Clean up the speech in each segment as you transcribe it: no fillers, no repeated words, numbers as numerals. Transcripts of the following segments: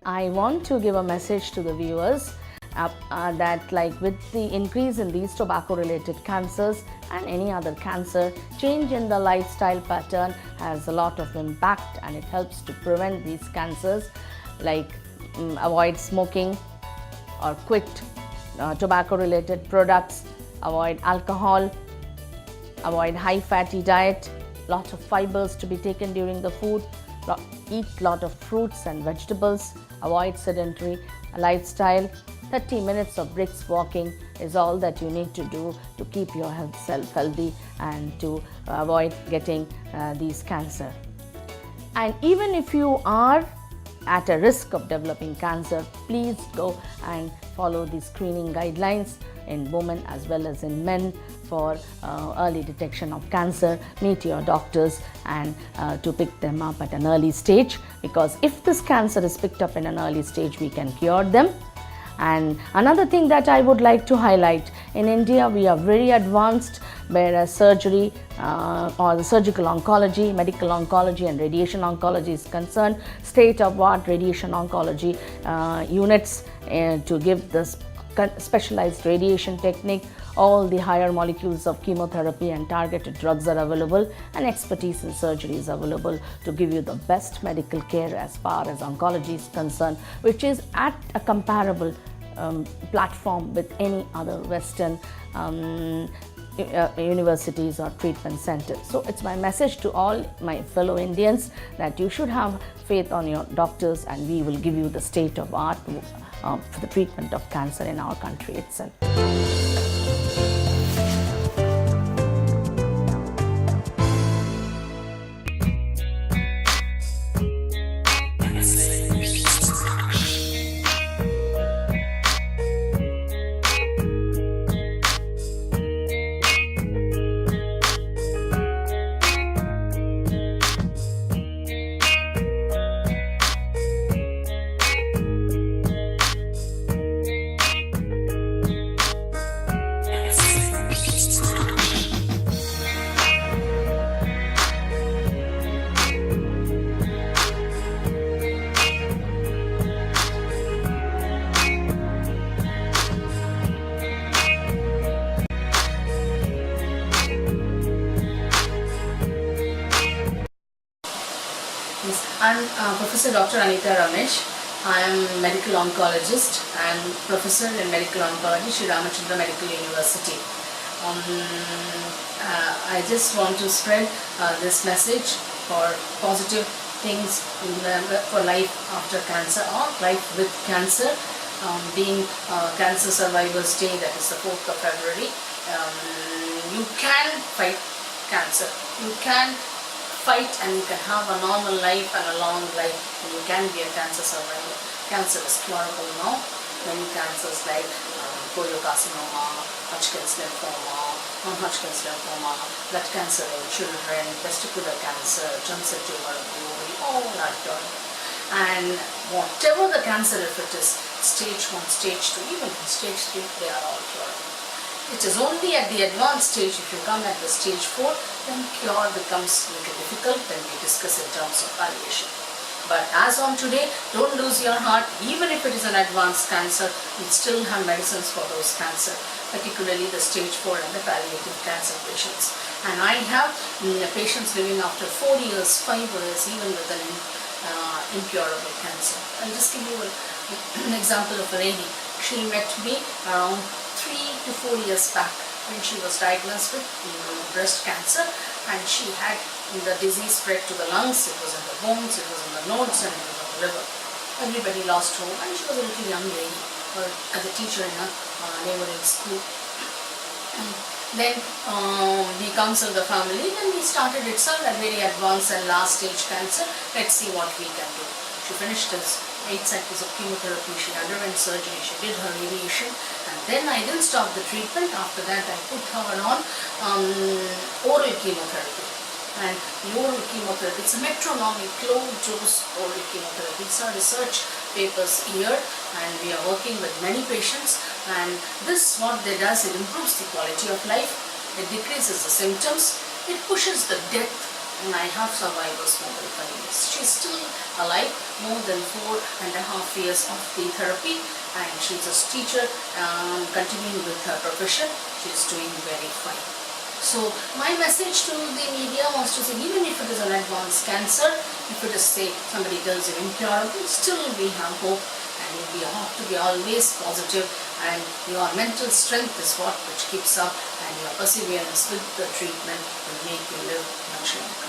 I want to give a message to the viewers that like with the increase in these tobacco related cancers and any other cancer, change in the lifestyle pattern has a lot of impact, and it helps to prevent these cancers, like avoid smoking or quit tobacco related products, avoid alcohol, avoid high fatty diet, lot of fibers to be taken during the food, eat lot of fruits and vegetables, avoid sedentary lifestyle. 30 minutes of brisk walking is all that you need to do to keep your self healthy and to avoid getting these cancer. And even if you are at a risk of developing cancer, please go and follow the screening guidelines in women as well as in men for early detection of cancer. Meet your doctors and to pick them up at an early stage, because if this cancer is picked up in an early stage, we can cure them. And another thing that I would like to highlight, in India we are very advanced whereas surgery or the surgical oncology, medical oncology and radiation oncology is concerned. State-of-the-art radiation oncology units to give this specialized radiation technique. All the higher molecules of chemotherapy and targeted drugs are available, and expertise in surgery is available to give you the best medical care as far as oncology is concerned, which is at a comparable platform with any other Western universities or treatment centers. So it's my message to all my fellow Indians that you should have faith on your doctors, and we will give you the state of art for the treatment of cancer in our country itself. I'm Professor Dr. Anitha Ramesh. I am medical oncologist and professor in medical oncology, Sri Ramachandra Medical University. I just want to spread this message for positive things for life after cancer or life with cancer. Being Cancer Survivors Day, that is the 4th of February, you can fight cancer. You can fight and you can have a normal life and a long life, and you can be a cancer survivor. Cancer is curable now. Many cancers like poliocarcinoma, Hodgkin's lymphoma, non-Hodgkin's lymphoma, blood cancer in children, testicular cancer, germ cell tumor of the ovary, all are curable. And whatever the cancer, if it is stage 1, stage 2, even stage 3, they are all curable. It is only at the advanced stage, if you come at the stage 4, then cure becomes a little difficult, then we discuss in terms of palliation. But as on today, don't lose your heart. Even if it is an advanced cancer, we still have medicines for those cancer, particularly the stage 4 and the palliative cancer patients. And I have patients living after 4 years, 5 years, even with an incurable cancer. I'll just give you an example of a lady. She met me around 3 to 4 years back when she was diagnosed with breast cancer, and she had the disease spread to the lungs. It was in the bones, it was in the nodes, and it was in the liver. Everybody lost hope, and she was a little young lady, as a teacher in a neighboring school. And then we counseled the family, then we started itself at very advanced and last stage cancer. Let's see what we can do. She finished this 8 cycles of chemotherapy, she underwent surgery, she did her radiation, and then I didn't stop the treatment. After that I put her on oral chemotherapy. And the oral chemotherapy, it's a metronomic low dose oral chemotherapy. It's our research papers here, and we are working with many patients, and this what it does, it improves the quality of life, it decreases the symptoms, it pushes the death and I have survivors more than 5 years. She's still alive, more than 4.5 years of the therapy, and she's a teacher, continuing with her profession. She's doing very fine. So my message to the media was to say, even if it is an advanced cancer, if it is, say, somebody tells you incurable, still we have hope, and we have to be always positive, and your mental strength is what which keeps up, and your perseverance with the treatment will make you live much longer.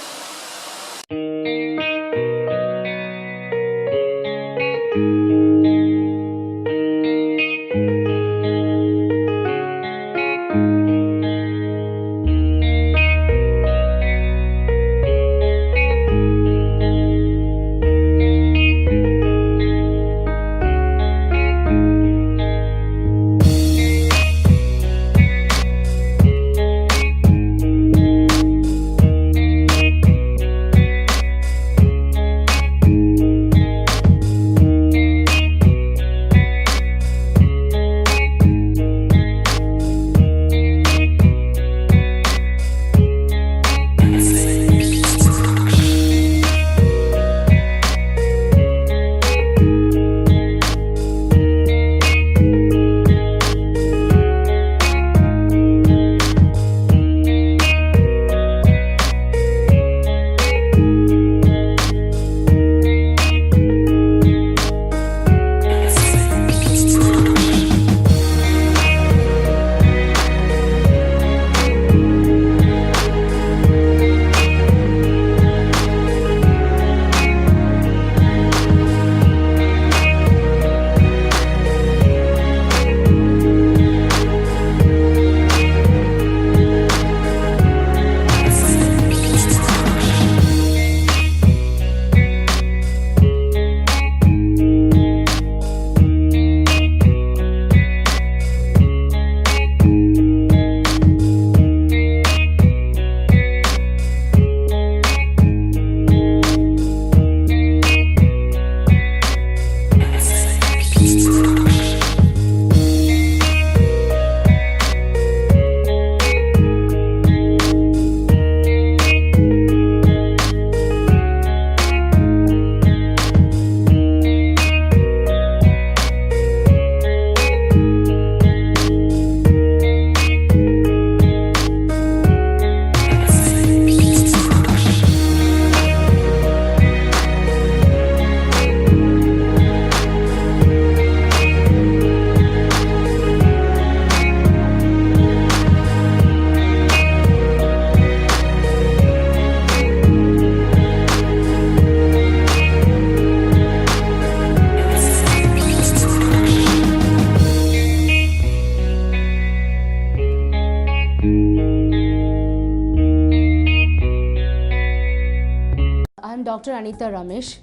Dr. Anitha Ramesh,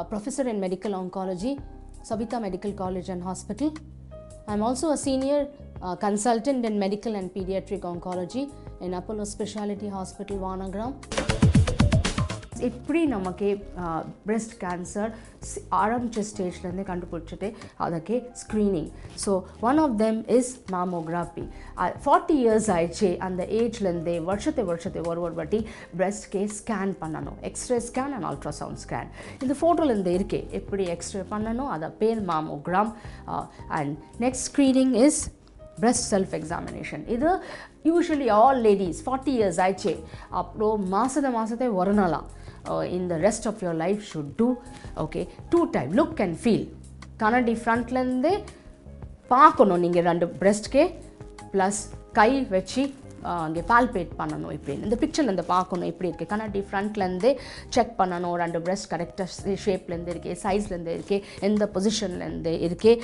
Professor in Medical Oncology, Sabita Medical College and Hospital. I'm also a Senior Consultant in Medical and Pediatric Oncology in Apollo Specialty Hospital, Vanagram. எப்படி நமக்கு breast cancer ஆரம்பிச்ச ஸ்டேஜ்லேருந்தே கண்டுபிடிச்சிட்டு அதுக்கு screening. So one of them is mammography. 40 years ஆயிடுச்சு அந்த ஏஜ்லேருந்தே வருஷத்தை ஒரு வாட்டி பிரெஸ்ட்கே ஸ்கேன் பண்ணணும். X-ray scan and ultrasound scan. இந்த ஃபோட்டோலேருந்து இருக்கே எப்படி எக்ஸ்ரே பண்ணணும், அதை பேர் mammogram. And next screening is breast self examination. இது யூஸ்வலி ஆல் லேடிஸ் 40 இயர்ஸ் ஆயிடுச்சு அப்புறம் மாதத்தை ஒரு நாளாக in the rest of your life should do. Okay, 2 time look and feel. கண்ணாடி ஃப்ரண்ட்லேருந்தே பார்க்கணும் நீங்கள் ரெண்டு பிரெஸ்ட்கே ப்ளஸ் கை வச்சு அங்கே பால்பேட் பண்ணணும். இப்படி இந்த பிக்சர்லேருந்து பார்க்கணும் எப்படி இருக்குது. கண்ணாடி ஃப்ரண்ட்லேருந்தே செக் பண்ணணும் ரெண்டு பிரெஸ்ட் கரெக்டாக ஷேப்லேருந்து இருக்கே, சைஸ்லேருந்து இருக்கே, எந்த பொசிஷன்லேருந்து இருக்கே.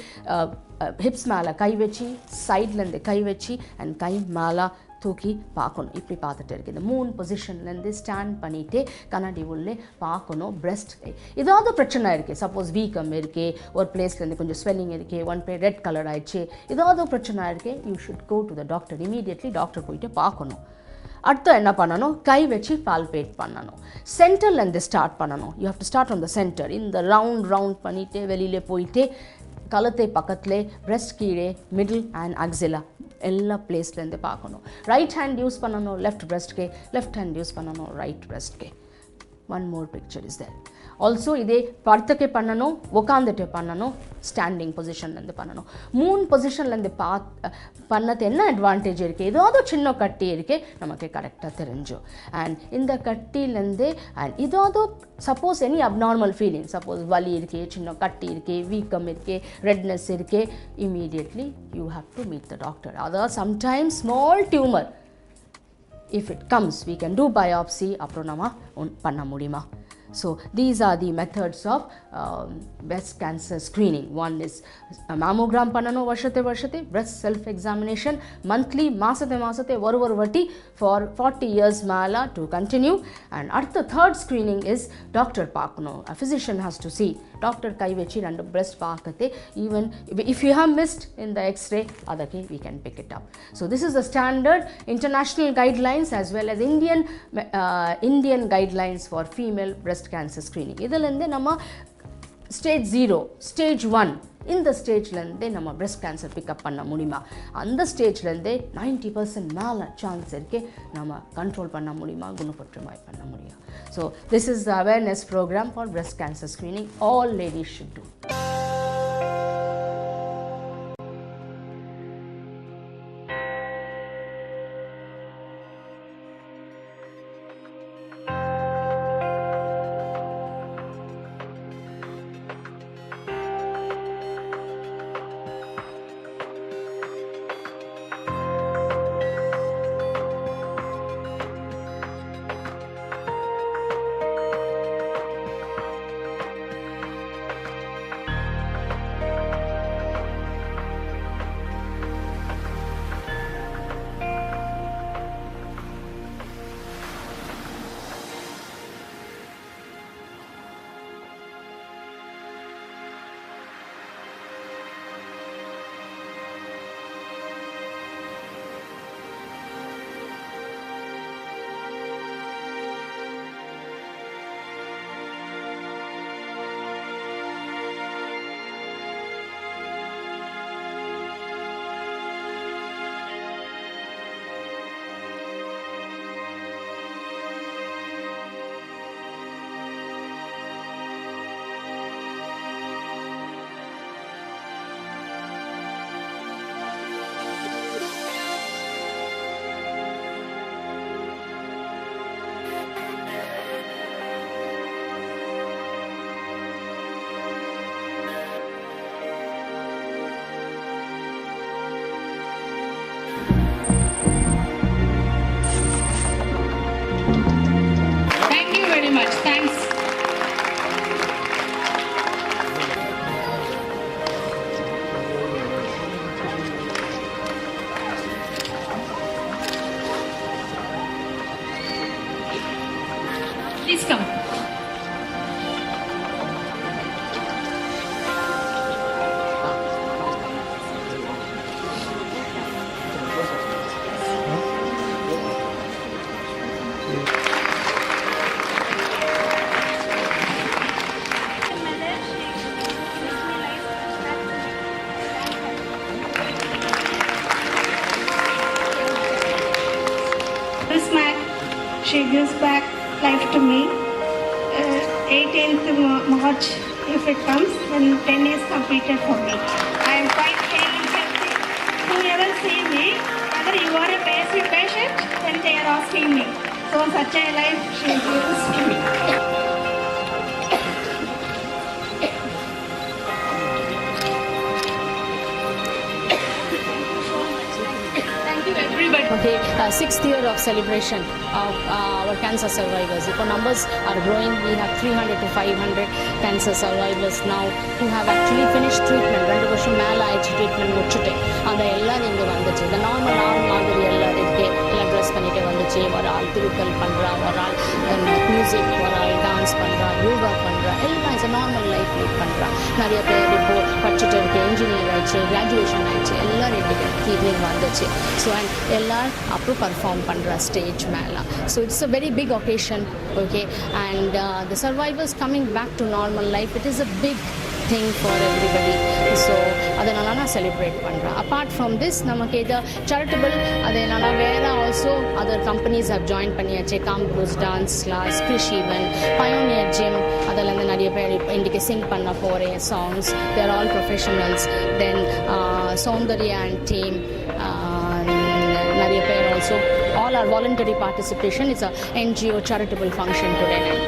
ஹிப்ஸ் மேலே கை வச்சு, சைட்லேருந்து கை வச்சு அண்ட் கை மேலே தூக்கி பார்க்கணும். இப்படி பார்த்துட்டு இருக்குது. இந்த 3 பொசிஷன்லேருந்து ஸ்டாண்ட் பண்ணிகிட்டே கண்ணாடி உள்ளே பார்க்கணும். பிரெஸ்ட் ஏதாவது பிரச்சனை இருக்குது, சப்போஸ் வீக்கம் இருக்கே, ஒரு பிளேஸ்லேருந்து கொஞ்சம் ஸ்வெல்லிங் இருக்கே, ஒன் பிளேஸ் ரெட் கலர் ஆயிடுச்சு, ஏதாவது பிரச்சனை இருக்கே, you should go to the doctor. Immediately doctor போயிட்டு பார்க்கணும். அடுத்து என்ன பண்ணணும், கை வச்சு பால்பேட் பண்ணணும். சென்டர்லேருந்து ஸ்டார்ட் பண்ணணும். You have to start on the centre. இந்த ரவுண்ட் பண்ணிவிட்டு வெளியில் போயிட்டு கழுத்தை பக்கத்துலே, பிரெஸ்ட் கீழே, மிடில் அண்ட் அக்ஸிலா எல்லா பிளேஸ்லேருந்து பார்க்கணும். ரைட் ஹேண்ட் யூஸ் பண்ணணும் லெஃப்ட் பிரஸ்ட்கே, லெஃப்ட் ஹேண்ட் யூஸ் பண்ணணும் ரைட் பிரஸ்ட்கே. One more picture is there. Also இதே படுத்துக்கே பண்ணணும், உட்காந்துட்டு பண்ணணும், ஸ்டாண்டிங் பொசிஷன்லேருந்து பண்ணணும். 3 பொசிஷன்லேருந்து பண்ணது என்ன அட்வான்டேஜ் இருக்குது, ஏதாவது சின்ன கட்டி இருக்குது நமக்கு கரெக்டாக தெரிஞ்சோம். அண்ட் இந்த கட்டிலேருந்து அண்ட் ஏதாவது suppose any abnormal feeling, suppose வலி இருக்கே, சின்ன கட்டி இருக்கே, வீக்கம் இருக்கே, ரெட்னஸ் இருக்கே, immediately you have to meet the doctor. அதாவது sometimes small tumour, if it comes we can do biopsy, அப்புறம் நம்ம பண்ண முடியுமா. So these are the methods of breast cancer screening. One is mammogram பண்ணணும் வருஷத்தை, breast self examination monthly, மாசத்தை ஒரு வாட்டி for 40 years மேல to continue. And அடுத்த third screening is doctor பார்க்கணும். A physician has to see, doctor கை வச்சு 2 breast பார்க்கতে, even if you have missed in the x-ray அதಕ್ಕೆ we can pick it up. So this is the standard international guidelines as well as Indian guidelines for female breast cancer screening. இதிலிருந்து நம்ம stage 0, stage 1 இந்த ஸ்டேஜ்லேருந்தே நம்ம breast cancer pickup பண்ண முடியுமா, அந்த ஸ்டேஜ்லேருந்தே 90% மேலே chance இருக்கே நம்ம கண்ட்ரோல் பண்ண முடியுமா, குணப்புற்றுமாய் பண்ண முடியும். So this is the awareness program for breast cancer screening all ladies should do. Please come. This man, she gives back life to me. 18th March, if it comes, when 10 years completed for me. I am quite hale and healthy. Whoever see me, whether you are a basic patient, then they are asking me. So such a life she gives to me. Okay, 6th year of celebration of our cancer survivors. Now numbers are growing. We have 300 to 500 cancer survivors now who have actually finished treatment. 2 வருஷம் மேல ஆயிடுச்சு treatment முடிச்சுட்டு. அந்த எல்லாரும் இங்கே வந்துச்சு. இந்த normal மாதிரி எல்லாம் இருக்கே, எல்லாம் ட்ரெஸ் பண்ணிட்டு வந்துச்சு. ஒரு ஆள் திருக்கல் பண்ணுறா, ஒரு ஆள் மியூசிக், ஒரு ஆள் டான்ஸ் பண்ணுறா, யோகா பண்ணுறா, எல்லாம் இட்ஸ் நார்மல் லைஃப் லீட் பண்ணுறா. நிறைய பேர் இப்போ படிச்சுட்டு இருக்கு, இன்ஜினியர் ஆயிடுச்சு, கிராஜுவேஷன் ஆயிடுச்சு, எல்லாரும் இன்றைக்கு வந்துச்சு. ஸோ அண்ட் எல்லாரும் அப்புறம் பர்ஃபார்ம் பண்ணுற ஸ்டேஜ் மேலே. So it's a very big occasion. Okay, and the survivors coming back to normal life, it is a big thing for everybody. So அதனால நான் செலிப்ரேட் பண்ணுறேன். Apart from this நமக்கு இது charitable அதனால வேறு also other companies have joined பண்ணியாச்சு. campus dance class, Krish event, Pioneer gym அதில் நிறைய பேர் இன்றைக்கி sing பண்ண போகிறேன் songs. They are all professionals. Then Soundarya and team நிறைய பேர் also all our voluntary participation. It's a NGO charitable function today night.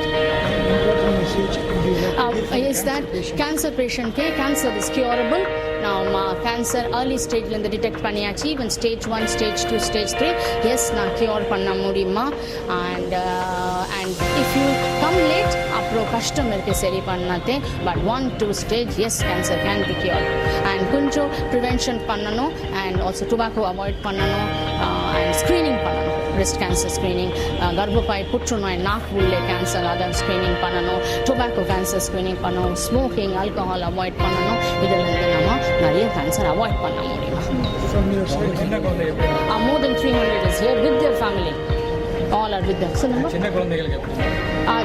Is that cancer patient cancer is curable now. Cancer early stage la detect பண்ணியாச்சு. Even stage 1, stage 2, stage 3 yes நான் cure பண்ண முடியுமா. And if you come late அப்புறம் கஷ்டம் இருக்கு சரி பண்ணாதே. But 1, 2 stage yes cancer can be cured. And கொஞ்சம் prevention பண்ணணும் and also tobacco avoid பண்ணணும் and screening பண்ணணும். breast cancer screening, கர்ப்பப்பை புற்றுநோய், நாக்கு உள்ளே கேன்சர் அதை ஸ்க்ரீனிங் பண்ணணும், டொபாக்கோ கேன்சர் ஸ்க்ரீனிங் பண்ணணும், ஸ்மோக்கிங் ஆல்கஹால் அவாய்ட் பண்ணணும். இதிலிருந்து நம்ம நிறைய கேன்சர் அவாய்ட் பண்ண முடியும். More than 300 is here with their family. All are with them.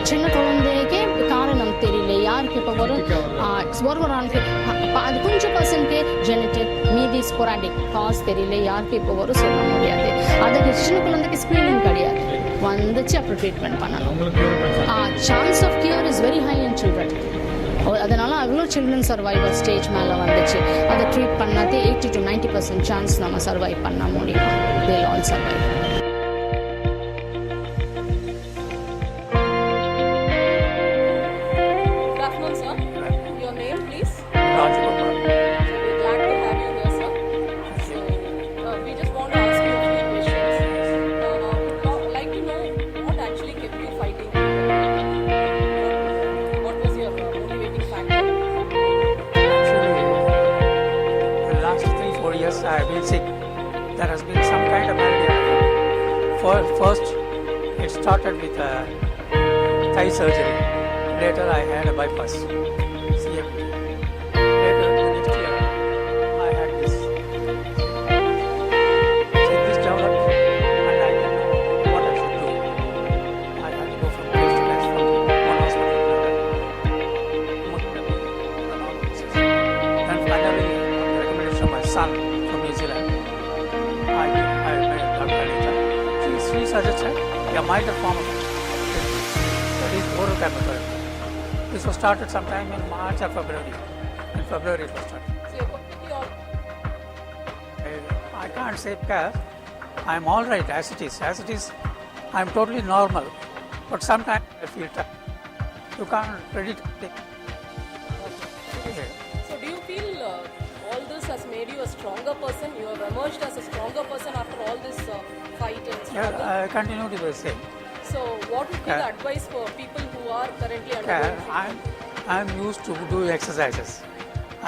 சின்ன குழந்தைக்கு காரணம் தெரியல யாருக்கு இப்போ வரும். ஒரு ஆளுக்கு அது கொஞ்சம் பர்சன்ட்க்கு ஜெனட்டிக், மீதி ஸ்பொராடிக் காஸ் தெரியல யாருக்கு இப்போ வரும் சொல்ல முடியாது. அதுக்கு சின்ன குழந்தைக்கு ஸ்க்ரீனிங் கிடையாது, வந்துச்சு அப்புறம் ட்ரீட்மெண்ட் பண்ணணும். Chance of cure is very high in children. அதனால் அவ்வளோ சில்ட்ரன் சர்வைவர் ஸ்டேஜ் மேலே வந்துச்சு. அதை ட்ரீட் பண்ணாதே 80 to 90% சான்ஸ் நம்ம சர்வைவ் பண்ண முடியும். they will all survive. I have been sick. There has been some kind of malady. First, it started with a thigh surgery. Later, I had a bypass, CFD. Later, the next year, I had this. So this developed, and I didn't know what I should do. I had to go from place to place, from one hospital to another. Then finally, on the recommendation of my son, New Zealand, I met Dr. Anitha. She suggested a milder form of treatment, that is oral chemotherapy. This was started sometime in March or February. In February it was started. So you put your... I can't say because I am all right as it is. As it is, I am totally normal. But sometimes I feel tired. You can't predict things. So do you feel all this has made you a stronger person? You have emerged as a stronger person after all this fight and struggle? Yeah, I continue to be the same. So what would be the advice for people who are currently undergoing treatment? I'm used to doing exercises.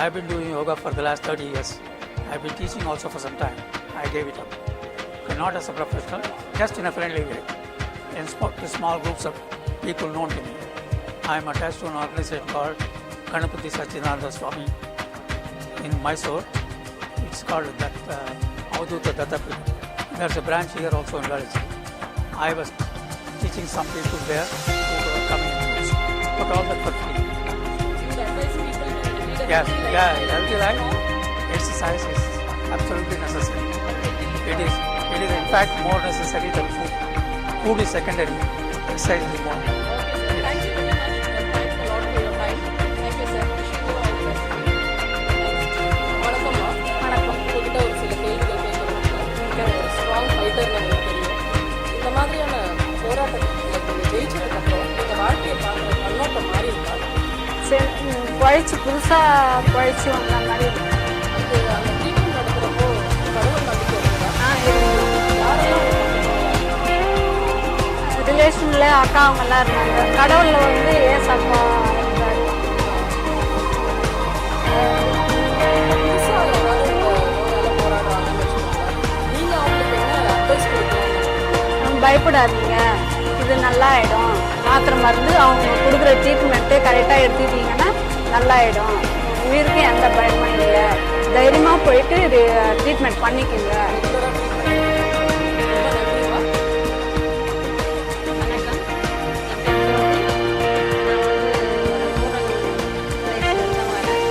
I've been doing yoga for the last 30 years. I've been teaching also for some time. I gave it up. But not as a professional, just in a friendly way. In small groups of people known to me. I'm attached to an organization called Ganapati Sachinanda Swami in Mysore. It's called that Avadhuta Dattapika. There's a branch here also in Valley. I was teaching some people there who were coming in groups. But all that for free. You would advise people to lead a Yes, healthy yeah, life? healthy life. Exercise is absolutely necessary. It is in fact more necessary than food. Food is secondary. Exercise is more. Okay, sir. Thank you very much and thanks a lot for your time. Thank you, sir. Wishing you all the best. வணக்கம்மா. வணக்கம். உங்ககிட்ட ஒரு சில கேள்விகள் கேட்கணும். நீங்கள் ஒரு strong fighter நமக்கு தெரியும். இந்த மாதிரியான போராட்டத்தில் நீங்கள் ஜெயிச்சதுக்கப்புறம் உங்கள் வாழ்க்கையை பார்க்குற கண்ணோட்டம் மாறி இருக்கா? சரி குழைச்சி புதுசாக குழைச்சி வந்த மாதிரி இருக்கு. அது அந்த ட்ரீட்மெண்ட் நடக்கிறப்போ கடவுள் நம்பிக்கை இருக்குதா? யாரெல்லாம் ரிலேஷனில் அக்கா அவங்கெல்லாம் இருந்தாங்க. கடவுளில் வந்து ஏசப்பா இருந்தார். புதுசாக யாராவது இந்த நோயால் போராடுறாங்கன்னு வச்சுக்கோங்களேன், நீங்கள் அவங்களுக்கு என்ன அட்வைஸ் கொடுக்குறீங்க? பயப்படாதீங்க, இது நல்லா ஆகிடும். மாத்திரை மருந்து அவங்க கொடுக்குற ட்ரீட்மெண்ட்டு கரெக்டாக எடுத்துக்கிட்டிங்கன்னா நல்லாயிடும். உயிருக்கு எந்த பயமும் இல்லை. தைரியமாக போயிட்டு ட்ரீட்மெண்ட் பண்ணிக்கோங்க. ரொம்ப நன்றிப்பா. வணக்கம். என் பேர் ஜோதி. நான் வந்து ஒரு 3 வயசுலேருந்து வரேன்.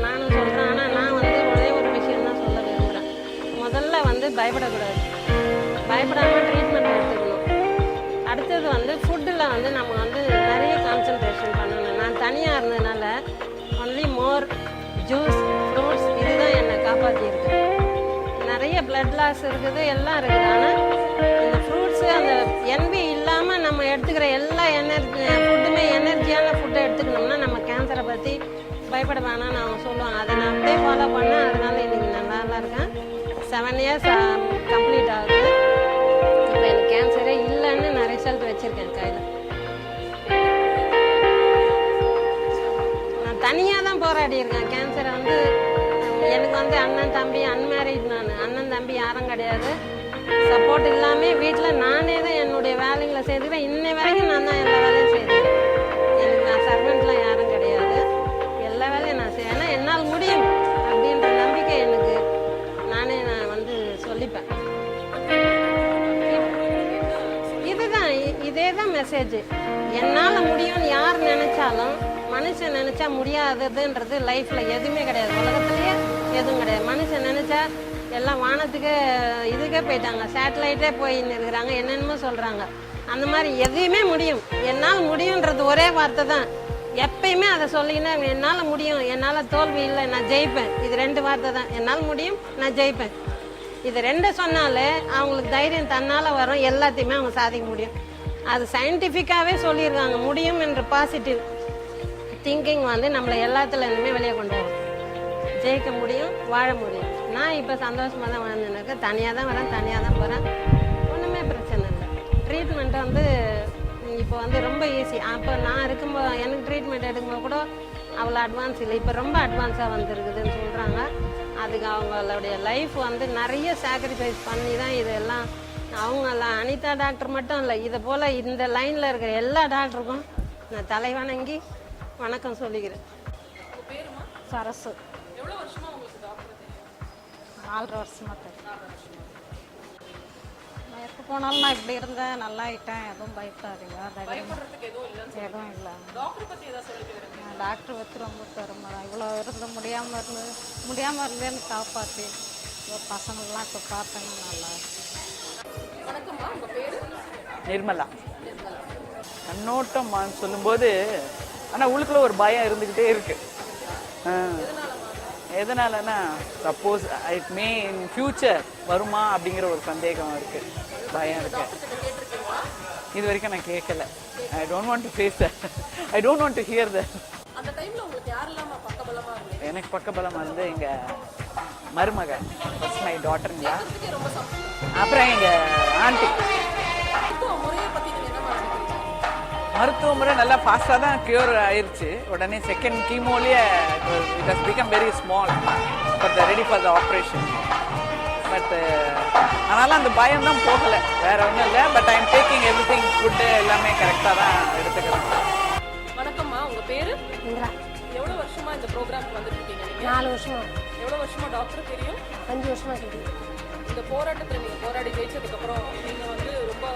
நானும் சொல்கிறேன். ஆனால் நான் வந்து ஒரே ஒரு விஷயம் தான் சொல்ல விரும்புகிறேன். முதல்ல வந்து பயப்படக்கூடாது, பயப்படாமல் ட்ரீட்மெண்ட் எடுத்துக்கணும். அடுத்தது வந்து ஃபுட்டில் வந்து நம்ம வந்து நிறைய கான்சன்ட்ரேஷன் பண்ணணும். நான் தனியாக இருந்ததுனால ஒன்லி மோர் ஜூஸ் ஃப்ரூட்ஸ் இதுதான் என்னை காப்பாற்றியிருக்கு. நிறைய பிளட் லாஸ் இருக்குது, எல்லாம் இருக்குது. ஆனால் இந்த ஃப்ரூட்ஸு அந்த என்வி இல்லாமல் நம்ம எடுத்துக்கிற எல்லா ஃபுட்டுமே எனர்ஜியான ஃபுட்டை எடுத்துக்கணும்னா நம்ம கேன்சரை பற்றி பயப்பட வேணாம்னு அவங்க சொல்லுவாங்க. அதை நான் அப்படியே ஃபாலோ பண்ணேன். அதனால் இன்றைக்கி நான் நல்லா இருக்கேன். 7 இயர்ஸ் கம்ப்ளீட் ஆகுது. இப்போ எனக்கு கேன்சரே இல்லைன்னு நான் ரிசல்ட் வச்சுருக்கேன் கையில். நான் தனியாக தான் போராடி இருக்கேன். கேன்சரை வந்து எனக்கு வந்து அண்ணன் தம்பி அன்மேரிட், நான் அண்ணன் தம்பி யாரும் கிடையாது. சப்போர்ட் இல்லாமல் வீட்டில் நானே தான் என்னுடைய வேலைகளை செய்துக்கிறேன். இன்னை வரைக்கும் நான் தான் எல்லா வேலையும் செய்துக்கிறேன். எனக்கு நான் சர்வெண்ட்லாம் யாரும் கிடையாது. எல்லா வேலையும் நான் செய்வேன். ஏன்னா என்னால் முடியும் அப்படின்ற நம்பிக்கை எனக்கு நான் வந்து சொல்லிப்பேன். இதுதான் இதே தான் மெசேஜ். என்னால் முடியும்னு யார் நினைச்சாலும், மனுஷன் நினைச்சா முடியாததுன்றது லைஃப்பில் எதுவுமே கிடையாது. உலகத்துலேயே எதுவும் கிடையாது. மனுஷன் நினைச்சா எல்லாம் வானத்துக்கு இதுக்கே போயிட்டாங்க, சேட்டலைட்டே போயின்னு இருக்கிறாங்க, என்னென்னமோ சொல்கிறாங்க. அந்த மாதிரி எதையுமே முடியும். என்னால் முடியுன்றது ஒரே வார்த்தை தான். எப்பயுமே அதை சொல்லிங்கன்னா என்னால் முடியும், என்னால் தோல்வி இல்லை, நான் ஜெயிப்பேன். இது 2 வார்த்தை தான். என்னால் முடியும், நான் ஜெயிப்பேன். இது 2 சொன்னாலே அவங்களுக்கு தைரியம் தன்னால் வரும். எல்லாத்தையுமே அவங்க சாதிக்க முடியும். அது சயின்டிஃபிக்காகவே சொல்லியிருக்காங்க. முடியும் என்ற பாசிட்டிவ் திங்கிங் வந்து நம்மளை எல்லாத்துலேருந்துமே வெளியே கொண்டு வரும். ஜெயிக்க முடியும், வாழ முடியும். நான் இப்போ சந்தோஷமாக தான் வாழ்ந்துன்னு இருக்கேன். தனியாக தான் வரேன், தனியாக தான் போகிறேன். ஒன்றுமே பிரச்சனை இல்லை. ட்ரீட்மெண்ட் வந்து இப்போ வந்து ரொம்ப ஈஸி. அப்போ நான் இருக்கும்போது எனக்கு ட்ரீட்மெண்ட் எடுக்கும்போது கூட அவ்வளோ அட்வான்ஸ் இல்லை. இப்போ ரொம்ப அட்வான்ஸாக வந்துருக்குதுன்னு சொல்கிறாங்க. அதுக்கு அவங்களுடைய லைஃப் வந்து நிறைய சாக்ரிஃபைஸ் பண்ணி தான் இதெல்லாம். அவங்கெல்லாம் அனிதா டாக்டர் மட்டும் இல்லை, இதை போல் இந்த லைனில் இருக்கிற எல்லா டாக்டருக்கும் நான் தலை வணங்கி வணக்கம் சொல்லிக்கிறேன். சரசு. எவ்வளோ வருஷமா உங்களுக்கு டாக்டர் தெரியும்? 4 வருஷமா தெரியும். நான் எப்போ போனாலும் நான் இப்படி இருந்தேன், நல்லா ஆகிட்டேன். எதுவும் பயப்படாதீங்க, பயப்படுறதுக்கு எதுவும் இல்லைன்னு எதுவும் இல்லை. டாக்டர் பற்றி ஏதாவது சொல்லிக்கிறேன். டாக்டர் வச்சு ரொம்ப பெருமை தான். இவ்வளோ இருந்து முடியாமல் இருந்தேன்னு காப்பாற்றி பசங்கள்லாம் இப்போ பார்த்தேன்னா நல்லா. வணக்கம்மா, உங்கள் பேர்? நிர்மலா. கண்ணோட்டம் சொல்லும்போது ஆனால் உள்ளுக்குள்ள ஒரு பயம் இருந்துக்கிட்டே இருக்கு. எதனாலன்னா suppose it may in future வருமா அப்படிங்கிற ஒரு சந்தேகம் இருக்கு, பயம் இருக்கு. இது வரைக்கும் நான் கேட்கல. I don't want to face that. I don't want to hear that. அந்த டைம்ல உங்களுக்கு யாரெல்லாம் பக்கபலமா இருந்தது? எனக்கு பக்கபலமா இருந்து எங்க மருமக, ஃபர்ஸ்ட் மை டாட்டருங்களா, அப்புறம் எங்க ஆண்டி. முறையை பத்தி நீங்க என்ன நினைக்கிறீங்க? மருத்துவ முறை நல்லா ஃபாஸ்ட்டாக தான் க்யூர் ஆயிடுச்சு. உடனே செகண்ட் கீமோலேயே it has become very small for the ready for the operation. But அதனால் அந்த பயம் தான் போகலை, வேற ஒன்றும் இல்லை. But I am taking everything, food எல்லாமே கரெக்டாக தான் எடுத்துக்கிறேன். வணக்கம்மா, உங்கள் பேர்? இந்திரா. எவ்வளோ வருஷமா இந்த ப்ரோக்ராமுக்கு வந்துட்டு இருக்கீங்க நீங்கள்? 4 வருஷமா. எவ்வளோ வருஷமா டாக்டர் தெரியும்? 5 வருஷமா தெரியும். இந்த போராட்டத்தில் நீங்கள் போராடி ஜெயிச்சதுக்கப்புறம் நீங்கள் வந்து ரொம்ப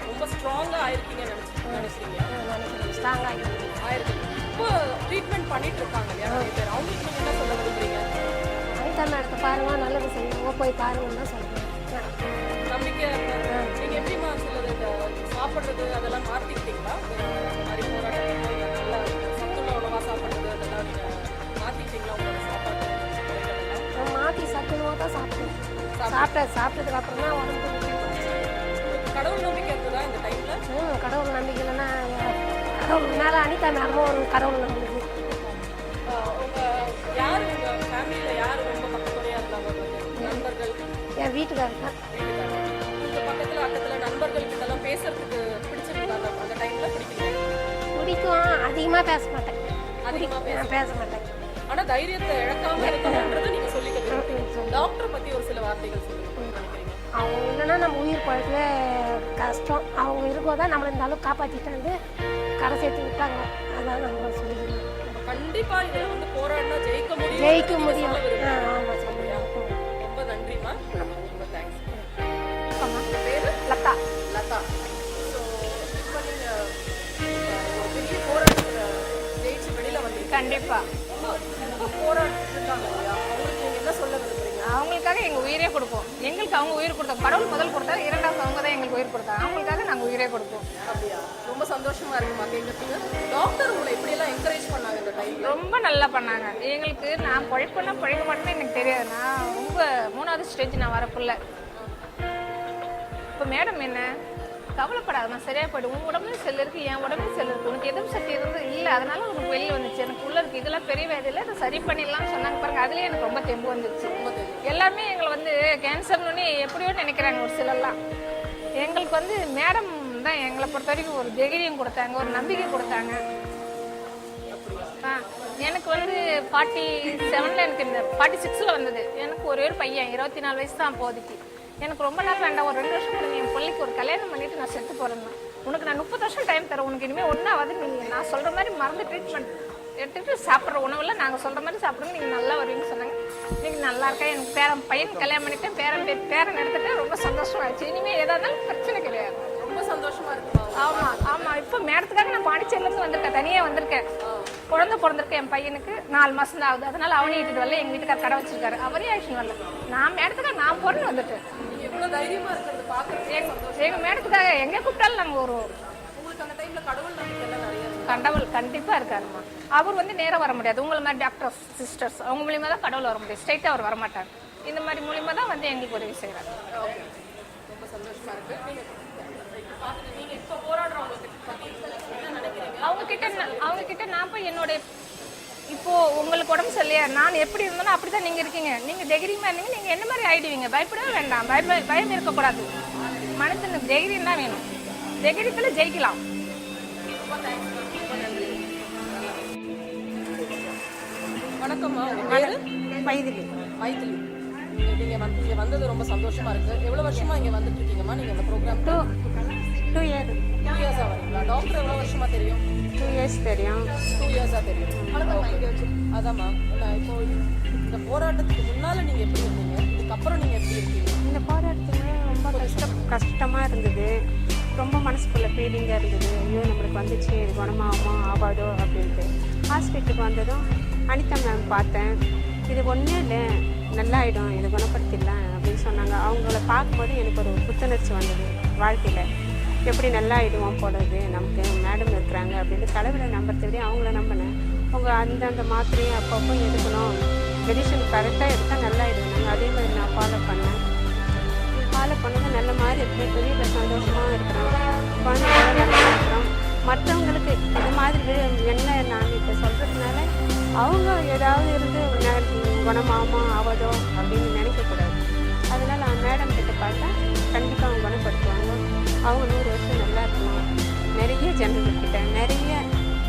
ரொம்ப ஸ்ட்ராங்காக ஆயிருக்கீங்கன்னு நினைக்கிறீங்க? ஸ்ட்ராங்காக ஆயிருக்கு. இப்போ ட்ரீட்மெண்ட் பண்ணிட்டு இருக்காங்க இல்லையா நிறைய பேர், அவங்களுக்கு நீங்கள் என்ன சொல்ல விரும்புறீங்க? அனிதா மேடத்தை பாருங்க, நல்லது செய்யுங்க, போய் பாருங்கன்னு தான் சொல்கிறேன். நம்பிக்கை. நீங்கள் எப்படிமா சொல்லுது, இந்த சாப்பிட்றது அதெல்லாம் மாற்றிக்கிட்டீங்களா? இந்த மாதிரி போராட்டம் நல்லா சத்துள்ள உணவாக சாப்பிட்றது அதெல்லாம் நீங்கள் மாற்றிக்கிட்டீங்களா உங்களோட சாப்பாடு முறைகளெல்லாம்? நான் மாற்றி சத்துணவாக தான் சாப்பிட்டேன். சாப்பிட்டதுக்கு அப்புறம் தான் உடம்பு கடவுள் நம்பிக்கை இருக்குதா இந்த டைமில்? கடவுள் நம்பிக்கை இல்லைன்னா கடவுள் மேலே அனிதா மேடமும் ஒரு கடவுள் நம்பிக்கை. யார் உங்கள் ஃபேமிலியில் யார் ரொம்ப பக்கத்துலையாக இருந்தாங்க? நண்பர்கள்? என் வீட்டுக்காரர் தான். உங்கள் பக்கத்தில் அக்கத்தில் நண்பர்கள் கிட்டலாம் பேசுறதுக்கு பிடிச்சிருந்தாங்க அந்த டைமில்? பிடிக்கும், அதிகமாக பேச மாட்டேன். அதிகமாக பேச மாட்டேன். ஆனால் தைரியத்தை இழக்காமல் இருக்கணுன்றது நீங்கள் சொல்லிக்க. டாக்டரை பற்றி ஒரு சில வார்த்தைகள் சொல்லுங்க. அவங்க இல்லைன்னா நம்ம உயிர் பழக்கவே கஷ்டம். அவங்க இருக்கும்போது தான் நம்மளை இந்த அளவுக்கு காப்பாற்றிட்டு வந்து கரை சேர்த்து விட்டாங்க. அதான் நம்ம சொல்லிக்கணும். கண்டிப்பா இதில் வந்து போராடினா ஜெயிக்க முடியும். ஆமாம், சொல்லுங்க. ரொம்ப நன்றிம்மா, ரொம்ப தேங்க்ஸ். பேர் லதா. லதா. ஸோ இப்போ நீங்கள் ஒரு பெரிய போராட்டத்தில் ஜெயிச்சு வெளியில் வந்தீங்க. கண்டிப்பாக உங்கள் போராட்டத்துக்காக அவங்களுக்காக எங்கள் உயிரே கொடுப்போம். எங்களுக்கு அவங்க உயிர் கொடுத்தாங்க. கடவுள் முதல் கொடுத்தாரு, இரண்டாவது அவங்க தான் எங்களுக்கு உயிர் கொடுத்தாங்க. அவங்களுக்காக நாங்கள் உயிரே கொடுப்போம். அப்படியா? ரொம்ப சந்தோஷமா இருக்குமா கேட்கறதுக்கு. டாக்டர் உங்களை எப்படியெல்லாம் என்கரேஜ் பண்ணாங்க இந்த டைம்ல? ரொம்ப நல்லா பண்ணாங்க. எங்களுக்கு நான் பழைக்க மாட்டேன்னு எனக்கு தெரியாது. நான் ரொம்ப 3வது ஸ்டேஜ் நான் வரக்குள்ள. இப்போ மேடம் என்ன கவலைப்படாத, நான் சரியாக போய்ட்டு உங்கள் உடம்புலையும் செல் இருக்குது, என் உடம்புலையும் செல் இருக்குது, உனக்கு எதுவும் சக்தி இருந்து இல்லை, அதனால உனக்கு வெளியில் வந்துச்சு, எனக்கு உள்ளே இருக்குது, இதெல்லாம் பெரிய வேதியில் இதை சரி பண்ணிடலாம்னு சொன்னாங்க பாருங்க. அதுலேயே எனக்கு ரொம்ப தெம்பு வந்துச்சு. எல்லாருமே எங்களை வந்து கேன்சர்னு எப்படியோ நினைக்கிறாங்க ஒரு சிலர்லாம். எங்களுக்கு வந்து மேடம் தான் எங்களை பொறுத்த வரைக்கும் ஒரு தைரியம் கொடுத்தாங்க, ஒரு நம்பிக்கை கொடுத்தாங்க. எனக்கு வந்து 47 எனக்கு இந்த 46 வந்தது. எனக்கு ஒரே ஒரு பையன் 24 வயசு தான் அப்போதைக்கு. எனக்கு ரொம்ப நாள் வேண்டாம், ஒரு 2 வருஷம் கொடுங்க, என் பிள்ளைக்கு ஒரு கல்யாணம் பண்ணிட்டு நான் செத்து போகிறேன். உனக்கு நான் 30 வருஷம் டைம் தரேன், உனக்கு இனிமேல் ஒன்றாவது நீங்கள் நான் சொல்கிற மாதிரி மருந்து ட்ரீட்மெண்ட் எடுத்துகிட்டு சாப்பிட்ற உணவில் நாங்கள் சொல்கிற மாதிரி சாப்பிடுங்க, நீங்கள் நல்லா வருவீங்கன்னு சொன்னாங்க. நீங்கள் நல்லா இருக்கா, எனக்கு பையன் கல்யாணம் பண்ணிவிட்டேன், பேரன் எடுத்துகிட்டு ரொம்ப சந்தோஷமாகிடுச்சு. இனிமேல் எதாக இருந்தாலும் பிரச்சனை கிடையாது. ரொம்ப சந்தோஷமா இருக்குமா? ஆமாம். இப்போ மேடத்துக்காக நான் பாண்டிச்சேரிலேருந்து வந்திருக்கேன், தனியாக வந்திருக்கேன். குழந்தை பிறந்திருக்கேன், என் பையனுக்கு 4 மாதம் தான் ஆகுது. அதனால அவனையும் இட்டுட்டு வரல, எங்கள் வீட்டுக்கார கடை வச்சிருக்காரு, அவரே ஆக்ஷன் வரல. நான் மேடத்துக்காக நான் பிறந்து வந்துட்டேன். எவ்வளவு தைரியமா இருக்கிறது பார்க்கறதுக்கு. எங்கள் மேடத்துக்காக எங்கே கூப்பிட்டாலும் நாங்கள் வருவோம். உங்களுக்கு அந்த டைம்ல கடவுள் நம்பிக்கை எல்லாம் நிறைய இருக்கு. கடவுள் கண்டிப்பாக இருக்காருமா. அவர் வந்து நேராக வர முடியாது. உங்களை மாதிரி டாக்டர்ஸ் சிஸ்டர்ஸ் அவங்க மூலியமாக தான் கடவுள் வர முடியும். ஸ்ட்ரைட்டாக அவர் வரமாட்டார். இந்த மாதிரி மூலியமாக தான் வந்து எங்களுக்கு உதவி செய்கிறார். ரொம்ப சந்தோஷமா இருக்கு. நீங்க இப்போ போராடுறவங்களுக்கு பத்தி என்ன நினைக்கிறீங்க? அவங்க கிட்ட நான் போய் என்னுடைய இப்போ உங்களுக்கு உடம்பு சரியில்லையா, நான் எப்படி இருந்தேனோ அப்படி தான் நீங்கள் இருக்கீங்க, நீங்கள் தைரியமாக இருந்தீங்க, நீங்கள் என்ன மாதிரி ஆகிடுவீங்க, பயப்படவே வேண்டாம், பயம் இருக்கக்கூடாது. மனசுக்கு தைரியம் தான் வேணும், தைரியத்தில் ஜெயிக்கலாம். வணக்கம்மா, உங்க பேரு? மைதிலி. மைதிலி. நீங்க வந்தது ரொம்ப சந்தோஷமா இருக்கு. எவ்வளவு வருஷமா இங்க வந்துட்டு இருக்கீங்கம்மா நீங்க இந்த ப்ரோக்ராம்? 2 years. 2 years வரீங்களா? டாக்டர் எவ்வளவு வருஷமா தெரியும்? 2 years தெரியும். 2 years தெரியும். அதாம்மா, நான் இப்போ இந்த போராட்டத்துக்கு முன்னால நீங்க எப்படி இருந்தீங்க, இதுக்கப்புறம் நீங்க எப்படி இருக்கீங்க? இந்த போராட்டத்துக்கு ரொம்ப கஷ்டமாக இருந்தது. ரொம்ப மனசுக்குள்ள ஃபீலிங்காக இருந்தது. ஐயோ நம்மளுக்கு வந்துச்சு, இது குணமாகுமா ஆகாதோ அப்படின்ட்டு. ஹாஸ்பிட்டலுக்கு வந்ததும் அனிதா மேம் பார்த்தேன். இது ஒன்றும் இல்லை, நல்லாயிடும், இது குணப்படுத்திடலாம் அப்படின்னு சொன்னாங்க. அவங்கள பார்க்கும்போது எனக்கு ஒரு புத்துணர்ச்சி வந்தது வாழ்க்கையில். எப்படி நல்லாயிடுவோம் போடுறது, நமக்கு மேடம் இருக்கிறாங்க அப்படின்னு கடவுளை நம்புறதை விட அவங்கள நம்பினேன். அவங்க அந்தந்த மாத்திரையை அப்பப்போ எடுக்கணும், மெடிசன் கரெக்டாக எடுத்தால் நல்லாயிடும். நாங்கள் அதே மாதிரி நான் ஃபாலோ பண்ணது நல்ல மாதிரி இருக்குது. வெளியில் சந்தோஷமாக இருக்கிறோம், குழந்தைங்களோட நல்லா இருக்கிறோம். மற்றவங்களுக்கு இது மாதிரி என்ன நான் இப்போ சொல்கிறதுனால அவங்க ஏதாவது இருந்து குணமாகுமா ஆவதோ அப்படின்னு நினைக்கக்கூடாது. அதனால் மேடம் கிட்ட பார்த்தா கண்டிப்பாக அவங்க குணப்படுத்துவாங்க. அவங்க 100 வருஷம் நல்லா இருக்கணும். நிறைய ஜனங்கக்கிட்ட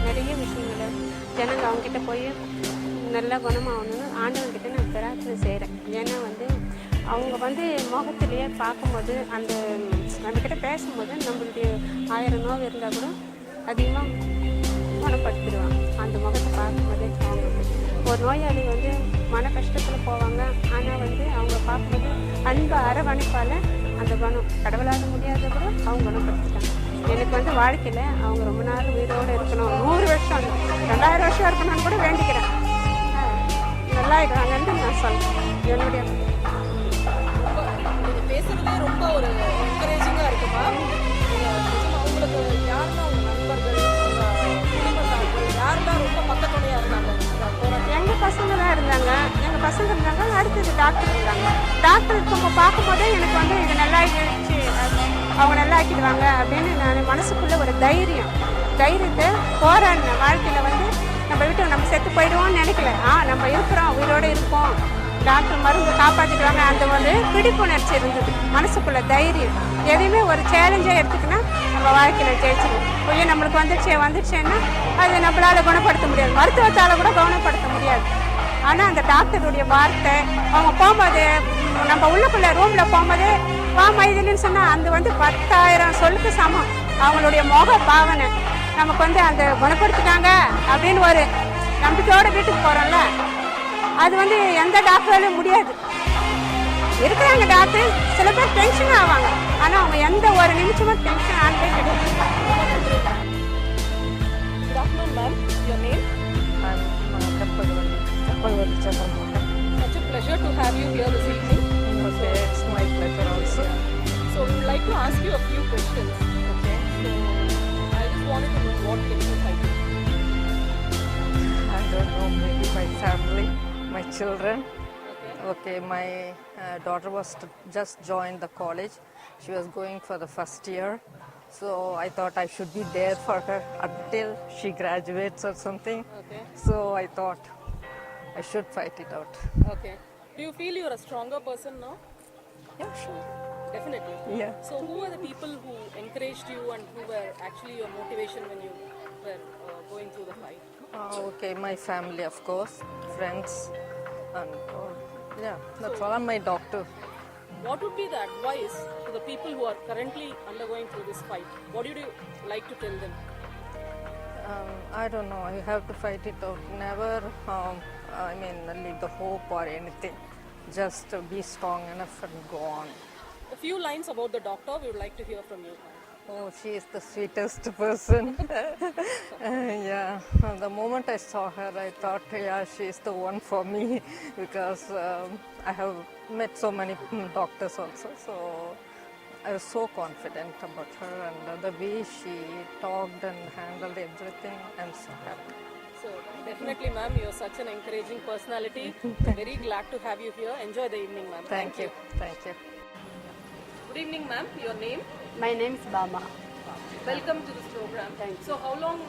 நிறைய விஷயங்களை ஜனங்க அவங்கக்கிட்ட போய் நல்லா குணமாகணும்னு ஆண்டவன்கிட்ட நான் பிரார்த்தனை செய்கிறேன். ஏன்னா வந்து அவங்க வந்து முகத்திலேயே பார்க்கும்போது அந்த நம்மக்கிட்ட பேசும்போது நம்மளுடைய 1000 நோவு இருந்தால் கூட அதிகமாக குணப்படுத்திடுவாங்க. அந்த முகத்தை பார்க்கும்போதே அவங்களுக்கு ஒரு நோயாளி வந்து மன கஷ்டத்தில் போவாங்க. ஆனால் வந்து அவங்க பார்க்கும்போது அன்பு அரவணைப்பால் அந்த குணம் கடவுளாக முடியாத கூட அவங்க குணப்படுத்திட்டாங்க. எனக்கு வந்து வாழ்க்கையில் அவங்க ரொம்ப நாள் உயிரோடு இருக்கணும், 100 வருஷம் 2000 வருஷம் இருக்கணும்னு கூட வேண்டிக்கிறேன். நல்லா இருக்கிறாங்கன்னு நான் சொல்கிறேன். என்னுடைய நீங்கள் பேசுகிறதே ரொம்ப ஒரு என்கரேஜிங்காக இருக்குமா? உங்களுக்கு யாரெல்லாம் உங்கள் நண்பர்கள், உங்கள் குடும்பத்தார்கள் யாரெல்லாம் ரொம்ப பக்கத்துணையாக இருந்தாங்க? எங்கள் பசங்க தான் இருந்தாங்க. அடுத்தது டாக்டர் இருந்தாங்க. டாக்டர் இருக்கவங்க பார்க்கும்போதே எனக்கு வந்து இது நல்லா ஆகிடுச்சு, அவங்க நல்லா ஆக்கிடுவாங்க அப்படின்னு நான் மனசுக்குள்ளே ஒரு தைரியத்தை போராடினேன். வாழ்க்கையில் வந்து நம்ம வீட்டு நம்ம செத்து போயிடுவோம்னு நினைக்கல. நம்ம இருக்கிறோம், உயிரோடு இருப்போம், டாக்டர் மருந்து காப்பாற்றிடுவாங்க. அந்த ஒரு பிடிப்புணர்ச்சி இருந்தது மனசுக்குள்ள தைரியம். எதையுமே ஒரு சேலஞ்சாக எடுத்துக்கினா நம்ம வாழ்க்கையில் ஜெயிச்சிடும். கொஞ்சம் நம்மளுக்கு வந்துடுச்சேன்னா அது நம்மளால் குணப்படுத்த முடியாது, மருத்துவத்தால் கூட குணப்படுத்த முடியாது. ஆனால் அந்த டாக்டருடைய வார்த்தை அவங்க போகும்போது நம்ம உள்ளுக்குள்ளே ரூமில் போகும்போது மைதிலின்னு சொன்னால் அந்த வந்து 10,000 சொல்லுக்கு சமம். அவங்களுடைய முக பாவனை நமக்கு வந்து அந்த குணப்படுத்திட்டாங்க அப்படின்னு ஒரு நம்பிக்கையோடு வீட்டுக்கு போகிறோம்ல, அது வந்து எந்த டாக்டராலும் முடியாது. இருக்கிறாங்க டாக்டர், சில பேர் டென்ஷன் ஆவாங்க, ஆனால் அவங்க எந்த ஒரு நிமிஷமும் டென்ஷன் ஆனதே கிடையாது. Good afternoon, ma'am. Your name? I'm Kapagwali Chandramukha. Such a pleasure to have you here this evening. ask you a few questions. Okay. So I just wanted to know what kept you fighting. I don't know, maybe my family, my children. Okay. Okay, my daughter was just joined the college. She was going for the first year. So I thought I should be there for her until she graduates or something. Okay. So I thought I should fight it out. Okay. Do you feel you're a stronger person now? Yeah, sure. Definitely. Yeah. So who are the people who encouraged you and who were actually your motivation when you were going through the fight? Okay, my family, of course, friends, and yeah, that's all. And my doctor. What would be the advice to the people who are currently undergoing through this fight? What would you like to tell them? I don't know. You have to fight it out. Never, leave the hope or anything. Just be strong enough and go on. A few lines about the doctor we would like to hear from you. Oh, she is the sweetest person. Yeah, the moment I saw her, I thought, yeah, she is the one for me because I have met so many doctors also. So I was so confident about her and the way she talked and handled everything. I'm so happy. So definitely, ma'am, you're such an encouraging personality. Very glad to have you here. Enjoy the evening, ma'am. Thank you. Thank you. Good evening, ma'am. Your name? My name is Bama. Welcome to this program. Thank you. So how long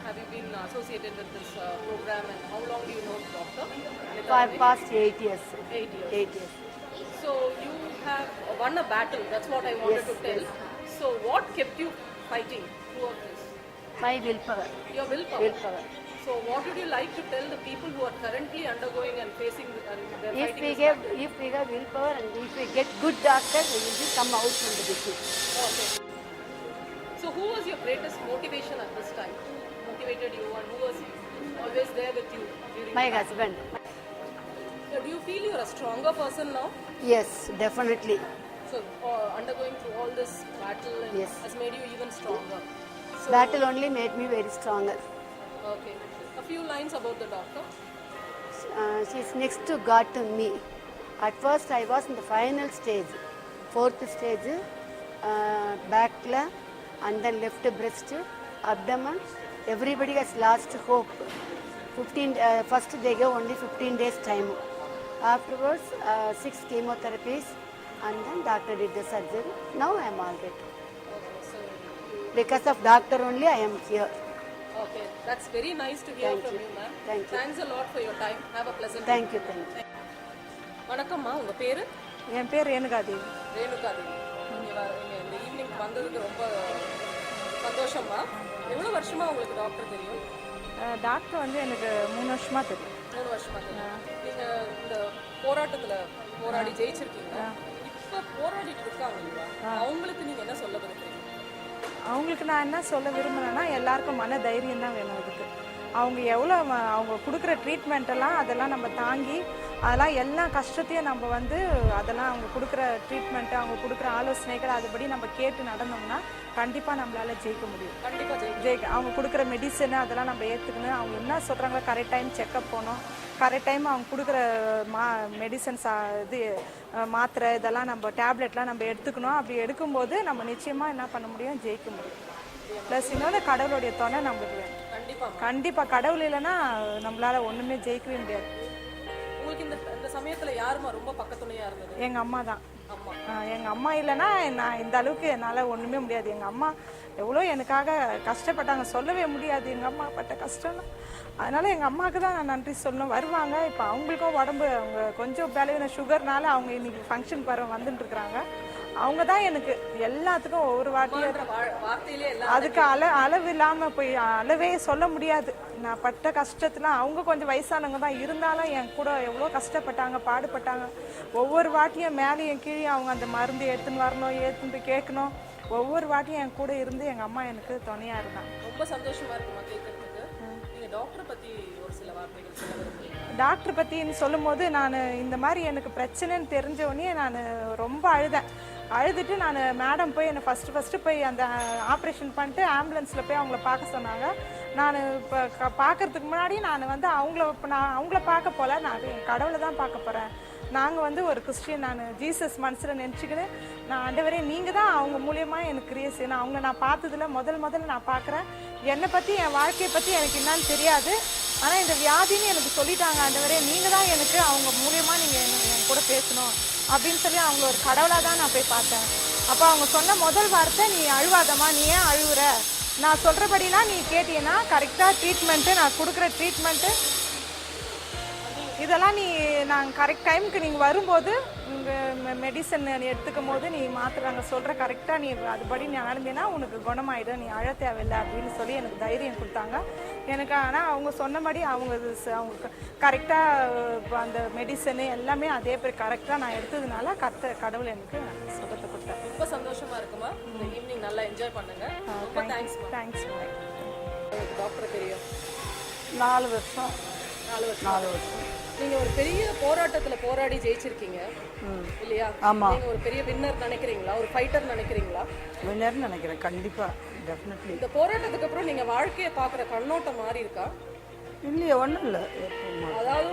have you been associated with this program and how long do you know the doctor? Anitha For Ramesh? past 8 years. 8 years. 8 years. So you have won a battle. That's what I wanted Yes, to tell. yes. So what kept you fighting throughout this? My willpower. Your willpower. Willpower. So what would you like to tell the people who are currently undergoing and facing and they're If fighting we this have willpower and if we get good doctors, we will come out from the disease. Okay. So who was your greatest motivation at this time? Motivated you and who was always there with you during My the battle? husband. So do you feel you're a stronger person now? Yes, definitely. So undergoing through all this battle and Yes. has made you even stronger. So, Battle only made me very stronger. Okay. A few lines about the doctor. She's next to God to me. At first I was in the final stage, 4th stage, back and then left breast, abdomen. Everybody has lost hope. First they gave only 15 days time. Afterwards 6 chemotherapies and then doctor did the surgery. Now I am all right. Okay. So Because of doctor only I am here. okay. That's very nice to hear Thank from you. you, ma'am. Thank you. Thanks a lot for your time. Have a pleasant Thank you, evening. thank you. வணக்கம்மா உங்க பேரு? என் பேர் ரேணுகாதேவி. ரேணுகா தேவி. நீங்க இந்த evening வந்ததுக்கு ரொம்ப சந்தோஷமா. எவ்வளவு வருஷமா உங்களுக்கு டாக்டர் தெரியும்? டாக்டர் வந்து எனக்கு 3 வருஷமா தெரியும். 3 வருஷமா தெரியும். நீங்க இந்த போராட்டத்துல போராடி ஜெயிச்சிருக்கீங்க. இப்ப போராடிட்டு இருக்காங்க இல்லையா? அவங்களுக்கு நீங்க என்ன சொல்ல விரும்புறீங்க? அவங்களுக்கு நான் என்ன சொல்ல விரும்புகிறேன்னா எல்லாருக்கும் மன தைரியம் தான் வேணும் அதுக்கு. அவங்க எவ்வளோ அவங்க கொடுக்குற ட்ரீட்மெண்ட் எல்லாம் அதெல்லாம் நம்ம தாங்கி அதெல்லாம் எல்லா கஷ்டத்தையும் நம்ம வந்து அதெல்லாம் அவங்க கொடுக்குற ட்ரீட்மெண்ட்டு அவங்க கொடுக்குற ஆலோசனைகள் அதுபடி நம்ம கேட்டு நடந்தோம்னா கண்டிப்பாக நம்மளால் ஜெயிக்க முடியும். கண்டிப்பாக அவங்க கொடுக்குற மெடிசனு அதெல்லாம் நம்ம ஏற்றுக்கணும். அவங்க என்ன சொல்கிறாங்களோ கரெக்ட் டைம் செக்கப் போகணும். கரெக்ட் டைம் அவங்க கொடுக்குற மெடிசன்ஸ் இது மாத்திரை இதெல்லாம் நம்ம டேப்லெட்லாம் நம்ம எடுத்துக்கணும். அப்படி எடுக்கும்போது நம்ம நிச்சயமாக என்ன பண்ண முடியும், ஜெயிக்க முடியும். ப்ளஸ் இன்னொன்று கடவுளுடைய துணை நம்மளுக்கு வேணும். கண்டிப்பாக கடவுள் இல்லைன்னா நம்மளால் ஒன்றுமே ஜெயிக்கவே முடியாது. உங்களுக்கு இந்த சமயத்துல யாருமா ரொம்ப பக்கத்துணையா இருந்தது? எங்கள் அம்மா தான். எங்கள் அம்மா இல்லைன்னா நான் இந்த அளவுக்கு என்னால் ஒன்றுமே முடியாது. எங்கள் அம்மா எவ்வளோ எனக்காக கஷ்டப்பட்டாங்க, சொல்லவே முடியாது எங்கள் அம்மா பட்ட கஷ்டம்லாம். அதனால் எங்கள் அம்மாவுக்கு தான் நான் நன்றி சொல்லணும். வருவாங்க. இப்போ அவங்களுக்கும் உடம்பு அவங்க கொஞ்சம் பலவீன சுகர்னால அவங்க இன்னைக்கு ஃபங்க்ஷன் வந்துட்டு இருக்கிறாங்க. அவங்க தான் எனக்கு எல்லாத்துக்கும் ஒவ்வொரு வாட்டியும் அதுக்கு அளவு இல்லாமல் போய் அளவே சொல்ல முடியாது. நான் பட்ட கஷ்டத்துல அவங்க கொஞ்சம் வயசானவங்க தான் இருந்தாலும் என் கூட எவ்வளோ கஷ்டப்பட்டாங்க, பாடுபட்டாங்க. ஒவ்வொரு வாட்டியும் மேலேயும் கீழே அவங்க அந்த மருந்து எடுத்துன்னு வரணும், எடுத்துன்னு கேட்கணும். ஒவ்வொரு வாட்டியும் என் கூட இருந்து எங்கள் அம்மா எனக்கு துணையாக இருந்தாங்க. ரொம்ப சந்தோஷமா இருக்குமா கேட்கறதுக்கு? நீங்கள் டாக்டரை பற்றி ஒரு சில வார்த்தைகள் சொல்ல விரும்புகிறீங்க? டாக்டர் பற்றின்னு சொல்லும் போது நான் இந்த மாதிரி எனக்கு பிரச்சனைன்னு தெரிஞ்சவொடனே நான் ரொம்ப அழுதுட்டு மேடம் போய் என்னை ஃபஸ்ட்டு போய் அந்த ஆப்ரேஷன் பண்ணிட்டு ஆம்புலன்ஸில் போய் அவங்கள பார்க்க சொன்னாங்க. நான் இப்போ பார்க்கறதுக்கு முன்னாடி நான் வந்து அவங்கள பார்க்க போல, நான் என் கடவுளை தான் பார்க்க போகிறேன். நாங்கள் வந்து ஒரு கிறிஸ்டியன், நான் ஜீசஸ் மனசில் நினச்சிக்கின்னு நான் ஆண்டவரே நீங்கள் தான் அவங்க மூலியமாக எனக்கு கிரியை செய்யணும். அவங்கள நான் பார்த்ததில்ல, முதல்ல நான் பார்க்குறேன். என்னை பற்றி என் வாழ்க்கையை பற்றி எனக்கு என்னன்னு தெரியாது, ஆனால் இந்த வியாதின்னு எனக்கு சொல்லிட்டாங்க. ஆண்டவரே நீங்கள் தான் எனக்கு அவங்க மூலியமாக நீங்கள் என் கூட பேசணும் அப்படின்னு சொல்லி அவங்கள ஒரு கடவுளாக தான் நான் போய் பார்த்தேன். அப்போ அவங்க சொன்ன முதல் வார்த்தை, நீ அழுவாதம்மா, நீ ஏன் அழுகுற, நான் சொல்கிறபடிலாம் நீ கேட்டீங்கன்னா கரெக்டாக ட்ரீட்மெண்ட்டு, நான் கொடுக்குற ட்ரீட்மெண்ட்டு இதெல்லாம் நாங்கள் கரெக்ட் டைமுக்கு நீங்கள் வரும்போது உங்கள் மெடிசன் எடுத்துக்கும் போது நீ மாத்திராங்க சொல்கிற கரெக்டாக நீ அதுபடி நீ நடந்தேன்னா உனக்கு குணமாயிடும், நீ அழ தேவையில்லை அப்படின்னு சொல்லி எனக்கு தைரியம் கொடுத்தாங்க. எனக்கு ஆனால் அவங்க சொன்னபடி அவங்க கரெக்டாக அந்த மெடிசனு எல்லாமே அதே பேர் கரெக்டாக நான் எடுத்ததுனால கடவுள் எனக்கு சுகத்தை கொடுத்தாங்க. ரொம்ப சந்தோஷமாக இருக்குமா? இந்த ஈவினிங் நல்லா என்ஜாய் பண்ணுங்க. ரொம்ப தேங்க்ஸ். டாக்டர் தெரியும் 4 வருஷம். நீங்க ஒரு பெரிய போராட்டத்துல போராடி ஜெயிச்சிருக்கீங்க இல்லையா? ஆமா. நீங்க ஒரு பெரிய வின்னர் நினைக்கிறீங்களா, ஒரு ஃபைட்டர் நினைக்கிறீங்களா? வின்னர் நினைக்கிறேன், கண்டிப்பா, டெஃபினெட்லி. இந்த போராட்டத்துக்கு அப்புறம் நீங்க வாழ்க்கையை பாக்குற கண்ணோட்டம் மாறி இருக்கா? இல்லையே, ஒன்றும் இல்லை. அதாவது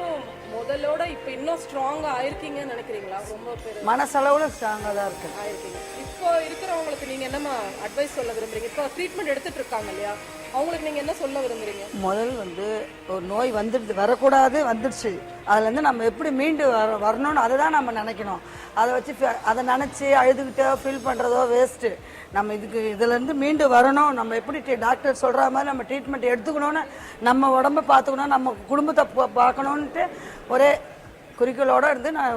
முதலோட இப்ப இன்னும் ஸ்ட்ராங்கா ஆயிருக்கீங்கன்னு நினைக்கிறீங்களா? ரொம்ப பேர் மனசளவுல ஸ்ட்ராங்கா தான் இருக்கு ஆயிருக்கீங்க. இப்போ இருக்கிறவங்களுக்கு நீங்க என்னமா அட்வைஸ் சொல்ல விரும்புறீங்க? இப்போ ட்ரீட்மெண்ட் எடுத்துட்டு இருக்காங்க இல்லையா, அவங்களுக்கு நீங்க என்ன சொல்ல விரும்புறீங்க? முதல் வந்து ஒரு நோய் வரக்கூடாது, வந்துடுச்சு, அதுலேருந்து நம்ம எப்படி மீண்டு வரணும்னு அதை தான் நம்ம நினைக்கணும். அதை வச்சு அதை நினச்சி அழுதுகிட்டோ ஃபீல் பண்ணுறதோ வேஸ்ட்டு. நம்ம இதுலேருந்து மீண்டு வரணும், நம்ம எப்படி டாக்டர் சொல்கிற மாதிரி நம்ம ட்ரீட்மெண்ட் எடுத்துக்கணும்னு, நம்ம உடம்பை பார்த்துக்கணும், நம்ம குடும்பத்தை பார்க்கணுன்ட்டு ஒரே குறிக்கோளோடு இருந்து நான்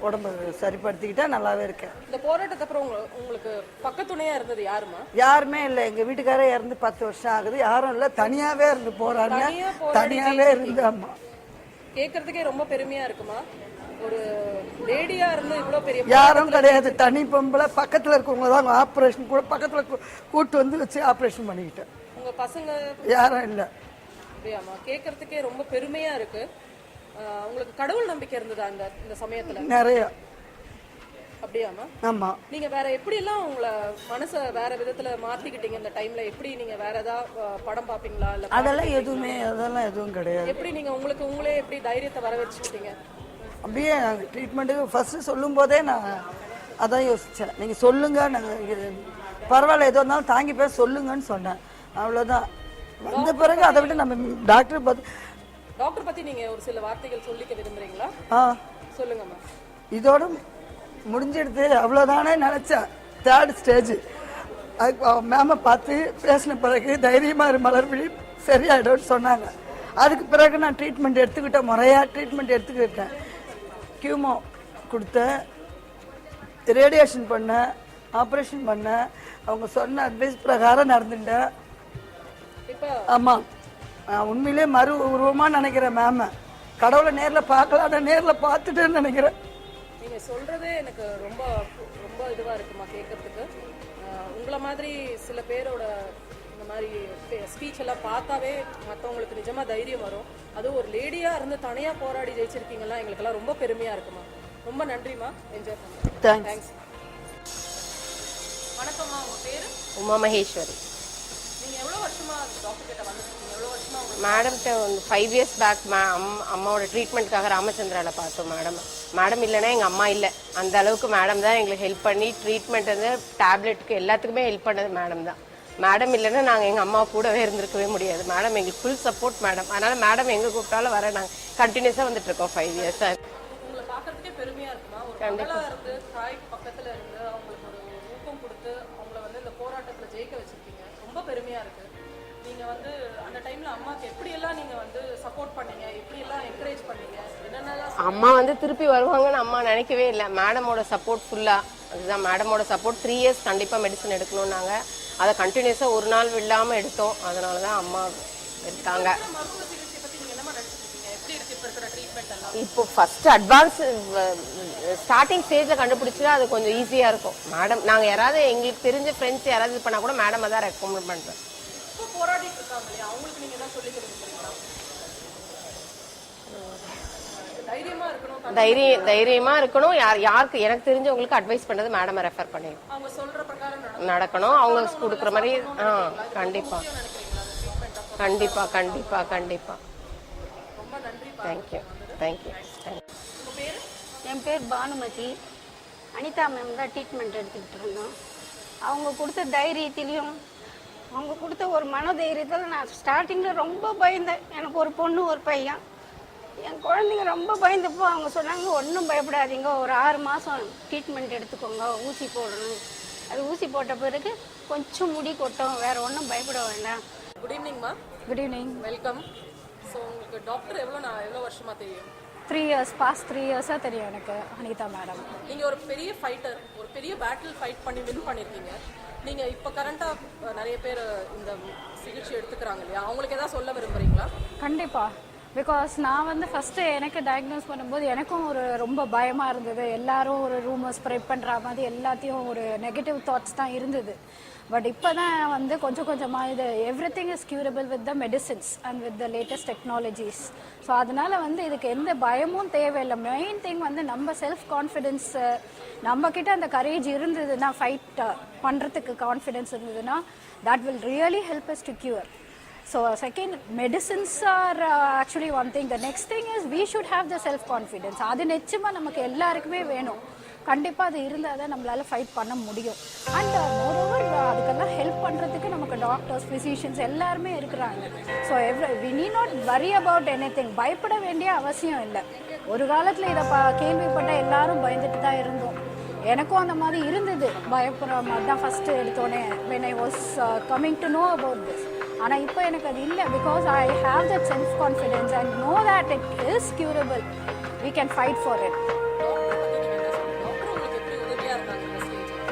உடம்பு சரிப்படுத்திக்கிட்டா நல்லாவே இருக்கேன். இந்த போராட்டத்துக்கு அப்புறம் உங்களுக்கு பக்கத்துணையா இருந்தது யாருமா? யாருமே இல்லை. எங்கள் வீட்டுக்காரே இறந்து 10 வருஷம் ஆகுது. யாரும் இல்லை, தனியாகவே இருந்து போறாங்க. தனியாகவே இருந்து. அம்மா கேட்கறதுக்கே ரொம்ப பெருமையா இருக்குமா? ஒரு லேடியா இருந்து இவ்வளோ பெரிய யாரும் கிடையாது, தனி பொம்பளை. பக்கத்தில் இருக்கவங்க தான் ஆப்ரேஷன் கூட பக்கத்தில் கூட்டு வந்து வச்சு ஆப்ரேஷன் பண்ணிக்கிட்டேன். உங்க பசங்க யாரும் இல்லை. அப்படியாமா? கேட்கறதுக்கே ரொம்ப பெருமையா இருக்கு. உங்களுக்கு கடவுள் நம்பிக்கை இருந்ததா இந்த சமயத்துல? நிறைய. அப்படியாமா? ஆமா. நீங்க வேற எப்படி எல்லாம் உங்களை மனசை வேற விதத்துல மாத்திக்கிட்டீங்க இந்த டைம்ல? எப்படி நீங்க வேற ஏதாவது படம் பாப்பீங்களா? இல்ல அதெல்லாம் எதுவும் கிடையாது. எப்படி நீங்க உங்களே எப்படி தைரியத்தை வர வச்சுக்கிட்டீங்க? அப்படியே ட்ரீட்மெண்ட்டுக்கு ஃபர்ஸ்ட் சொல்லும் போதே நான் அதான் யோசித்தேன். நீங்கள் சொல்லுங்க, நாங்கள் பரவாயில்ல எதோ இருந்தாலும் தாங்கி போய் சொல்லுங்கன்னு சொன்னேன். அவ்வளோதான். வந்த பிறகு அதை விட்டு நம்ம டாக்டர் பத்தி நீங்க ஒரு சில வார்த்தைகள் சொல்லிக்க விரும்புறீங்களா? சொல்லுங்கம்மா. இதோட முடிஞ்சிடுது அவ்வளோதானே நினச்சேன். 3rd stage. அதுக்கு மேமை பார்த்து பேசின பிறகு தைரியமாக மலர்விழி சரியாயிடும்னு சொன்னாங்க. அதுக்கு பிறகு நான் ட்ரீட்மெண்ட் எடுத்துக்கிட்டேன், முறையாக ட்ரீட்மெண்ட் எடுத்துக்கிட்டேன். கியூமோ கொடுத்தேன், ரேடியேஷன் பண்ணேன், ஆப்ரேஷன் பண்ணேன். அவங்க சொன்ன அட்வைஸ் பிரகாரம் நடந்துட்டேன். ஆமாம், உண்மையிலே மறு உருவமாக நினைக்கிறேன் மேம. கடவுளை நேரில் பார்க்கலாம், நேரில் பார்த்துட்டேன்னு நினைக்கிறேன். நீங்கள் சொல்கிறதே எனக்கு ரொம்ப ரொம்ப இதுவாக இருக்குமா கேட்கறதுக்கு. உங்களை மாதிரி சில பேரோட இந்த மாதிரி ஸ்பீச் எல்லாம் பார்த்தாவே மற்றவங்களுக்கு நிஜமாக தைரியம் வரும். அதுவும் ஒரு லேடியாக இருந்து தனியாக போராடி ஜெயிச்சிருக்கீங்களா, எங்களுக்கெல்லாம் ரொம்ப பெருமையாக இருக்குமா. ரொம்ப நன்றிம்மா. என்ஜாய் பண்ணுங்க. தேங்க்ஸ். வணக்கம்மா, உங்கள் பேர்? உமா மகேஸ்வரி. நீங்கள் எவ்வளோ வருஷமாக டாக்டர் கிட்ட வந்துருக்கீங்க? எவ்வளோ வருஷமாக? மேடம்கிட்ட வந்து 5 years பேக் அம்மாவோட ட்ரீட்மெண்ட்டுக்காக ராமச்சந்திராவில் பார்த்தோம். மேடம் இல்லைன்னா எங்கள் அம்மா இல்லை. அந்த அளவுக்கு மேடம் தான் எங்களுக்கு ஹெல்ப் பண்ணி ட்ரீட்மெண்ட் வந்து டேப்லெட்டுக்கு எல்லாத்துக்குமே ஹெல்ப் பண்ணது மேடம் தான். மேடம் இல்லைன்னா நாங்கள் எங்கள் அம்மா கூடவே இருந்திருக்கவே முடியாது. மேடம் எங்களுக்கு ஃபுல் சப்போர்ட் மேடம். அதனால் மேடம் எங்கே கூப்பிட்டாலும் வர நாங்கள் கண்டினியூஸாக வந்துட்டு இருக்கோம் 5 years. உங்களை பார்க்கறதுக்கே பெருமையாக இருக்குமா? ஒரு கண்டிப்பாக இருந்து தாய் பக்கத்தில் இருந்து அவங்களுக்கு ஒரு ஊக்கம் கொடுத்து அவங்கள வந்து இந்த போராட்டத்தில் ஜெயிக்க வச்சுருக்கீங்க. ரொம்ப பெருமையாக இருக்குது. நீங்கள் வந்து அந்த டைமில் அம்மாவுக்கு எப்படியெல்லாம் நீங்கள் வந்து சப்போர்ட் பண்ணீங்க, எப்படியெல்லாம் என்கரேஜ் பண்ணீங்க, என்னென்னலாம்? அம்மா வந்து திருப்பி வருவாங்கன்னு அம்மா நினைக்கவே இல்லை. மேடமோட சப்போர்ட் ஃபுல்லாக அதுதான். மேடமோட சப்போர்ட் 3 years கண்டிப்பாக மெடிசன் எடுக்கணும்னாங்க. அதை கண்டினியூஸாக ஒரு நாள் விடாமல் எடுத்தோம். அதனால தான் அம்மா இருக்காங்க. இப்போ ஃபஸ்ட்டு அட்வான்ஸ் ஸ்டார்டிங் ஸ்டேஜில் கண்டுபிடிச்சா அது கொஞ்சம் ஈஸியாக இருக்கும். மேடம் நாங்கள் யாராவது எங்களுக்கு தெரிஞ்ச ஃப்ரெண்ட்ஸ் யாராவது இது பண்ணால் கூட மேடம் தான் ரெக்கமெண்ட் பண்ணுறேன். தைரியமா இருக்கணும். யாருக்கு எனக்கு தெரிஞ்சவங்களுக்கு அட்வைஸ் பண்ணது மேடம் ரெஃபர் பண்ணி நடக்கணும். அவங்க கொடுக்குற மாதிரி கண்டிப்பா கண்டிப்பாக கண்டிப்பாக கண்டிப்பாக. ரொம்ப நன்றி. Thank you thank you. உங்கள் பேர்? என் பேர் பானுமதி. அனிதா மேம் தான் ட்ரீட்மெண்ட் எடுத்துக்கிட்டு இருந்தோம். அவங்க கொடுத்த தைரியத்திலையும் அவங்க கொடுத்த ஒரு மனதைரியத்தில் நான் ஸ்டார்டிங்கில் ரொம்ப பயந்தேன். எனக்கு ஒரு பொண்ணு ஒரு பையன். என் குழந்தைங்க ரொம்ப பயந்தப்போ அவங்க சொன்னாங்க ஒன்றும் பயப்படாதீங்க, ஒரு 6 மாதம் ட்ரீட்மெண்ட் எடுத்துக்கோங்க, ஊசி போடணும். அது ஊசி போட்ட பிறகு கொஞ்சம் முடி கொட்டும், வேறு ஒன்றும் பயப்பட வேண்டாம். குட் ஈவினிங்மா. Good evening. வெல்கம். ஸோ உங்களுக்கு டாக்டர் எவ்வளோ வருஷமாக தெரியும்? 3 years, past 3 years தெரியும் எனக்கு அனிதா மேடம். நீங்கள் ஒரு பெரிய ஃபைட்டர், ஒரு பெரிய பேட்டில் ஃபைட் பண்ணி வின் பண்ணியிருக்கீங்க. நீங்கள் இப்போ கரண்ட்டாக நிறைய பேர் இந்த சிகிச்சை எடுத்துக்கிறாங்க இல்லையா, அவங்களுக்கு எதாவது சொல்ல விரும்புகிறீங்களா? கண்டிப்பாக. பிகாஸ் நான் வந்து ஃபஸ்ட்டு எனக்கு டயக்னோஸ் பண்ணும்போது எனக்கும் ஒரு ரொம்ப பயமாக இருந்தது. எல்லாரும் ஒரு ரூமர் ஸ்ப்ரெட் பண்ணுற மாதிரி எல்லாத்தையும் ஒரு நெகட்டிவ் தாட்ஸ் தான் இருந்தது. பட் இப்போ தான் வந்து கொஞ்சம் கொஞ்சமாக இது every thing is curable with the medicines and with the latest technologies. So அதனால் வந்து இதுக்கு எந்த பயமும் தேவையில்லை. மெயின் திங் வந்து நம்ம செல்ஃப் கான்ஃபிடென்ஸு, நம்மக்கிட்ட அந்த கரேஜ் இருந்ததுன்னா, ஃபைட் பண்ணுறதுக்கு கான்ஃபிடென்ஸ் இருந்ததுன்னா, that will really help us to cure. So second, medicines are actually one thing. The next thing is we should have the self confidence. அது நிச்சயமாக நமக்கு எல்லாருக்குமே வேணும். கண்டிப்பாக அது இருந்தால் தான் நம்மளால் ஃபைட் பண்ண முடியும். அண்ட் மோரோவர் அதுக்கெல்லாம் ஹெல்ப் பண்ணுறதுக்கு நமக்கு டாக்டர்ஸ், ஃபிசிஷியன்ஸ் எல்லாருமே இருக்கிறாங்க. So we need not worry about anything. பயப்பட வேண்டிய அவசியம் இல்லை. ஒரு காலத்தில் இதை கேள்விப்பட்ட எல்லாரும் பயந்துட்டு தான் இருந்தோம். எனக்கும் அந்த மாதிரி இருந்தது, பயப்படுற மாதிரி தான் ஃபஸ்ட்டு எடுத்தோடனே when I was coming to know about this. ஆனால் இப்போ எனக்கு அது இல்லை. Because I have that self confidence and know that it is curable. We can fight for it.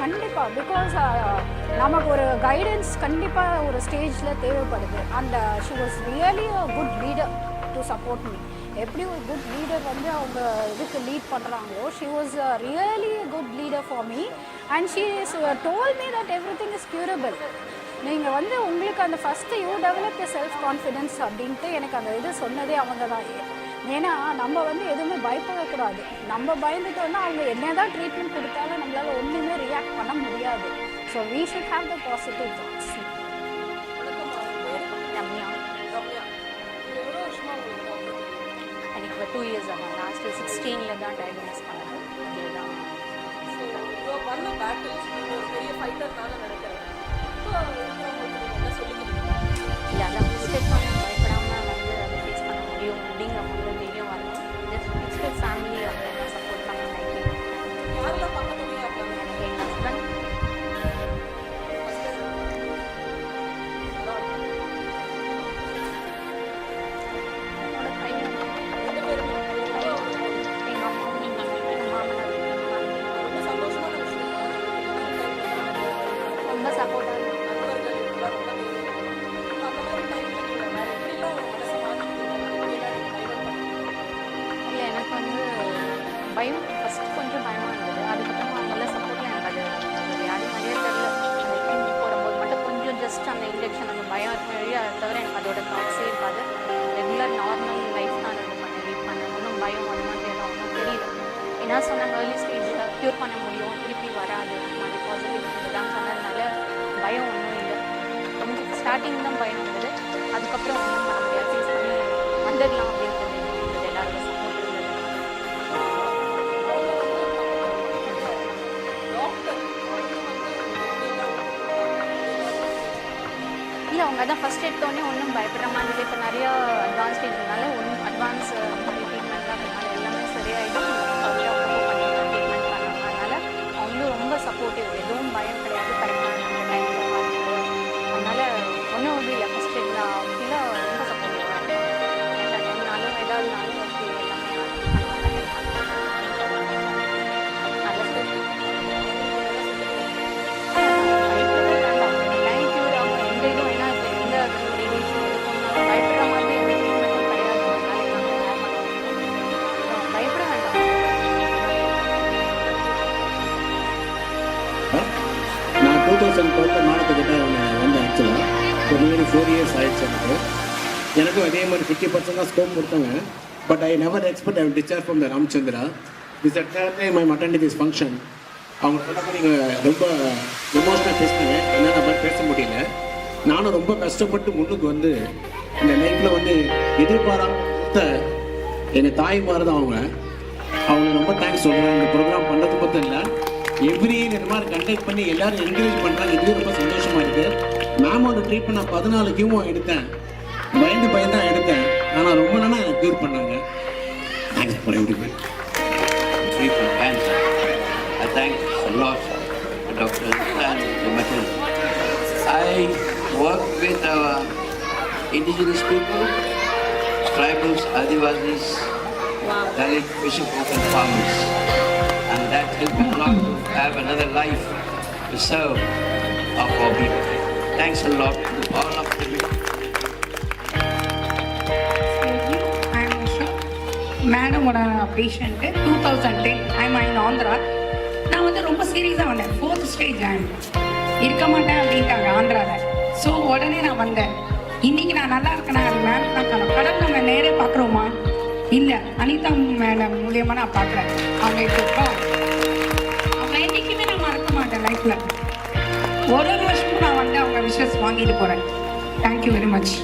கண்டிப்பாக. பிகாஸ் நமக்கு ஒரு கைடன்ஸ் கண்டிப்பாக ஒரு ஸ்டேஜில் தேவைப்படுது. And she was really a good leader to support me. எப்படி ஒரு குட் லீடர் வந்து அவங்க இதுக்கு லீட் பண்ணுறாங்களோ, she was really a good leader for me. And she is told me that every thing is curable. நீங்கள் வந்து உங்களுக்கு அந்த first you develop the self confidence அப்படின்ட்டு எனக்கு அந்த இது சொன்னதே அவங்க தான். ஏன்னா நம்ம வந்து எதுவுமே பயப்படக்கூடாது. நம்ம பயந்துட்டோம்னா அவங்க என்ன தான் ட்ரீட்மெண்ட் கொடுத்தாலும் நம்மளால் ஒன்றுமே ரியாக்ட் பண்ண முடியாது. So we should have the positive thoughts. Ramya. எனக்கு இப்போ 2 years ஆகும். லாஸ்ட் 16 தான் டயக்னோஸ் பண்ணது. அதுதான் பெரிய ஃபைட்டர்னால நினைக்கிறேன். இல்லை, அதான் மிஸ்டேக் பண்ண பயப்படாமல் வந்து அதை ஃபேஸ் பண்ண முடியும் அப்படிங்கிற மாதிரி தைரியம் வரணும். ஜஸ்ட் நெக்ஸ்ட்டு ஃபேமிலி அப்படின்னு சப்போர்ட் பண்ண நினைக்கிறேன். யாரெல்லாம் பார்க்க முடியும்? எனக்கு எங்கள் ஹஸ்பண்ட், என்னோட பையன், எங்கள் அம்மா, எங்கள் மாமனார் ரொம்ப சப்போர்ட்டாக இருக்கும். இல்லை, எனக்கு வந்து பயம் ஃபஸ்ட்டு கொஞ்சம் பயமாக இருந்தது. அதுக்கப்புறம் அவங்கெல்லாம் சப்போர்ட்டில் எனக்கு அது வியாதி மாதிரியே தெரியல. அந்த கிளினிக் போடும்போது மட்டும் கொஞ்சம் ஜஸ்ட் அந்த இன்ஜெக்ஷன் அந்த பயம் இருக்க வழி, அதை தவிர எனக்கு அதோட தாட்ஸே இருக்காது. ரெகுலர் நார்மல் லைஃப் தான் இது பண்ண லீட் பண்ணேன். ஒன்றும் பயம் அது மாதிரி எல்லாம் ஒன்றும் தெரியல. என்ன சொன்னாங்க, ஏர்லி ஸ்டேஜில் க்யூர் பண்ண முடியும், திருப்பி வராது, மாதிரி பாசிட்டிவ் தான் சொன்னதுனால பயம் ஒன்றும் இல்லை. கொஞ்சம் ஸ்டார்டிங் தான் பயம் இருந்தது. அதுக்கப்புறம் ஒன்றும் பண்ண முடியாது, ஃபேஸ் பண்ணி வந்துடலாம் அப்படின்றது எல்லாரோட சப்போர்ட் இருந்தது. இல்லை, அவங்க தான் ஃபஸ்ட் எடுத்தோடனே ஒன்றும் பயப்படுற மாதிரி. இப்போ நிறையா அட்வான்ஸ் ஸ்டேஜ்னால ஒன்றும் அட்வான்ஸ் ட்ரீட்மெண்ட்லாம் பண்ணாலும் எல்லாமே சரியாயிடும். ட்ரீட்மெண்ட் பண்ணாதனால அவங்களும் ரொம்ப சப்போர்ட்டிவ். எதுவும் பயம் கிடையாது. கரெக்டான டைமில் பார்த்துட்டு அதனால் ஒன்றும் இது இல்லை. ஃபஸ்ட் எல்லாம் ஃபுல்லாக ரொம்ப சப்போர்ட்டிவாக இருக்கும். எல்லா டைம்னாலும் ஏதாவதுனாலும் ஓகே எல்லாமே நான் 2012 மாதத்துக்கிட்ட வந்தேன். ஆக்சுவலாக இப்போ நியர்லி 4 years ஆயிடுச்சு. எனக்கும் அதே மாதிரி 50% தான் ஸ்கோப் கொடுத்தாங்க. But I never expect I will discharge from the Ramachandra. This at time I attend this function. அவங்க சொன்னப்போ நீங்கள் ரொம்ப எமோஷனலாக பேசினாங்க. என்னால் மாதிரி பேச முடியல. நானும் ரொம்ப கஷ்டப்பட்டு முன்னுக்கு வந்து இந்த லைஃப்பில் வந்து எதிர்பாராத எங்கள் தாய் மாதிரி தான் அவங்க ரொம்ப தேங்க்ஸ் சொல்கிறேன். இந்த ப்ரோக்ராம் பண்ணுறது மட்டும் இல்லை, எவ்ரி இயர் இந்த மாதிரி கண்டக்ட் பண்ணி எல்லோரும் என்கரேஜ் பண்ணுறாங்க. இதுவே ரொம்ப சந்தோஷமாக இருக்குது. மேமோட ட்ரீட்மெண்ட் நான் 14 கியூமோ எடுத்தேன். பயந்து எடுத்தேன். ஆனால் ரொம்ப நாளாக எனக்கு க்யூர் பண்ணாங்க. Thanks for everybody. Treatment cancer. I thank a lot the doctors and the methods. I work with our indigenous people, tribals, Adivasis, Dalit, fishing folk and farmers. And that helped me a lot to have another life to serve our people. Thanks a lot to all of the people. மேடமோட patient 2010 I'm in Andhra. நான் வந்து ரொம்ப சீரியஸாக வந்தேன். 4th stage இருக்க மாட்டேன் அப்படின்ட்டாங்க ஆந்திராவில். ஸோ உடனே நான் வந்தேன். இன்னைக்கு நான் நல்லா இருக்கேன்னா அது மேடம் தான் காரணம். கடவுள் நம்ம நேரே பார்க்குறோமா? இல்லை, அனிதா மேடம் மூலியமாக நான் பார்க்குறேன். அவங்க இப்போ அவங்க என்றைக்குமே நான் மறக்க மாட்டேன் லைஃப்பில். ஒரு வருஷமும் நான் வந்து அவங்க விஷஸ் வாங்கிட்டு போகிறேன். Thank you very much.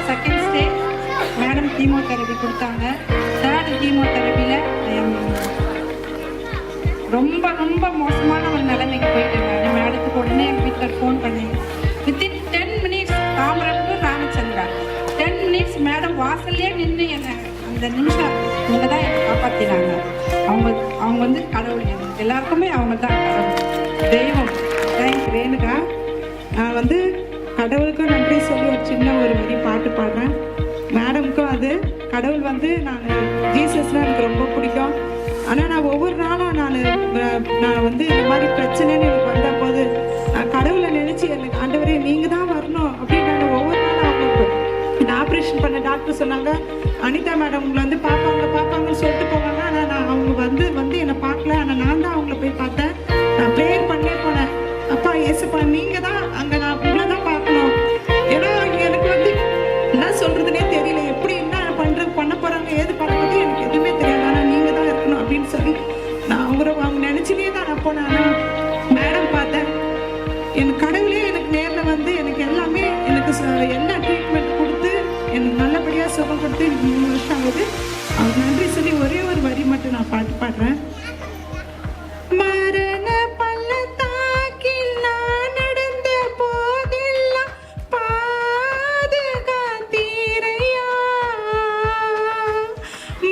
Second stage madam chemotherapy கொடுத்தாங்க. 3rd கீமோதெரபியில் ரொம்ப ரொம்ப மோசமான ஒரு நிலைமைக்கு போயிட்டேன். மேடத்துக்கு உடனே எங்கள் வீட்டில் ஃபோன் பண்ணி within 10 minutes Tambaram to Ramachandra 10 minutes madam வாசல்லே நின்று என்னை அந்த நிமிஷம் இவங்க தான் என்னை காப்பாற்றினாங்க. அவங்க வந்து கடவுள், எல்லாருக்குமே அவங்க தான் கடவுள், தெய்வம். தேங்க்ஸ் ரேணுகா. நான் வந்து கடவுளுக்கும் நன்றி சொல்லி ஒரு சின்ன ஒரு வரி பாட்டு பாடுறேன். மேடமுக்கும் அது கடவுள் வந்து நான் ஜீசஸ்னால் எனக்கு ரொம்ப பிடிக்கும். ஆனால் நான் ஒவ்வொரு நாளும் நான் வந்து இந்த மாதிரி பிரச்சனைன்னு எனக்கு வந்த போது நான் கடவுளை நினச்சி எனக்கு ஆண்டவரே நீங்கள் தான் வரணும் அப்படின்னு நான் ஒவ்வொரு நாளும் அவங்களுக்கு இந்த ஆப்ரேஷன் பண்ண டாக்டர் சொன்னாங்க, அனிதா மேடம் உங்களை வந்து பார்ப்பாங்கன்னு சொல்லிட்டு போவாங்க. ஆனால் நான் அவங்க வந்து என்னை பார்க்கல. ஆனால் நான் தான் அவங்கள போய் பார்த்தேன். நான் ப்ரேயர் பண்ணே போனேன். அப்பா ஏசப்பா நீங்கள் தான் அங்கே நான் உங்களை தான் பார்க்கணும். ஏன்னா எனக்கு வந்து என்ன சொல்கிறதுனே தெரியல. எப்படி என்ன பண்ண போகிறாங்க ஏது பண்ணுறது எனக்கு எதுவுமே தெரியாது. ஆனால் நீங்கள் தான் இருக்கணும் அப்படின்னு சொல்லி நான் அவங்க நினச்சினே தான் நான் போனேன். ஆனால் மேடம் பார்த்தேன். எனக்கு கடவுளே எனக்கு நேரில் வந்து எனக்கு எல்லாமே எனக்கு என்ன ட்ரீட்மெண்ட் கொடுத்து எனக்கு நல்லபடியாக சுகம் கொடுத்து எனக்கு 3 வருஷம் ஆகுது. அவங்க நன்றி சொல்லி ஒரே ஒரு வரி மட்டும் நான் பாட்டு பாடுறேன். மரண பள்ளத்தாக்கில் நான் நடந்த போதெல்லாம் பாதுகாத்தீரையா.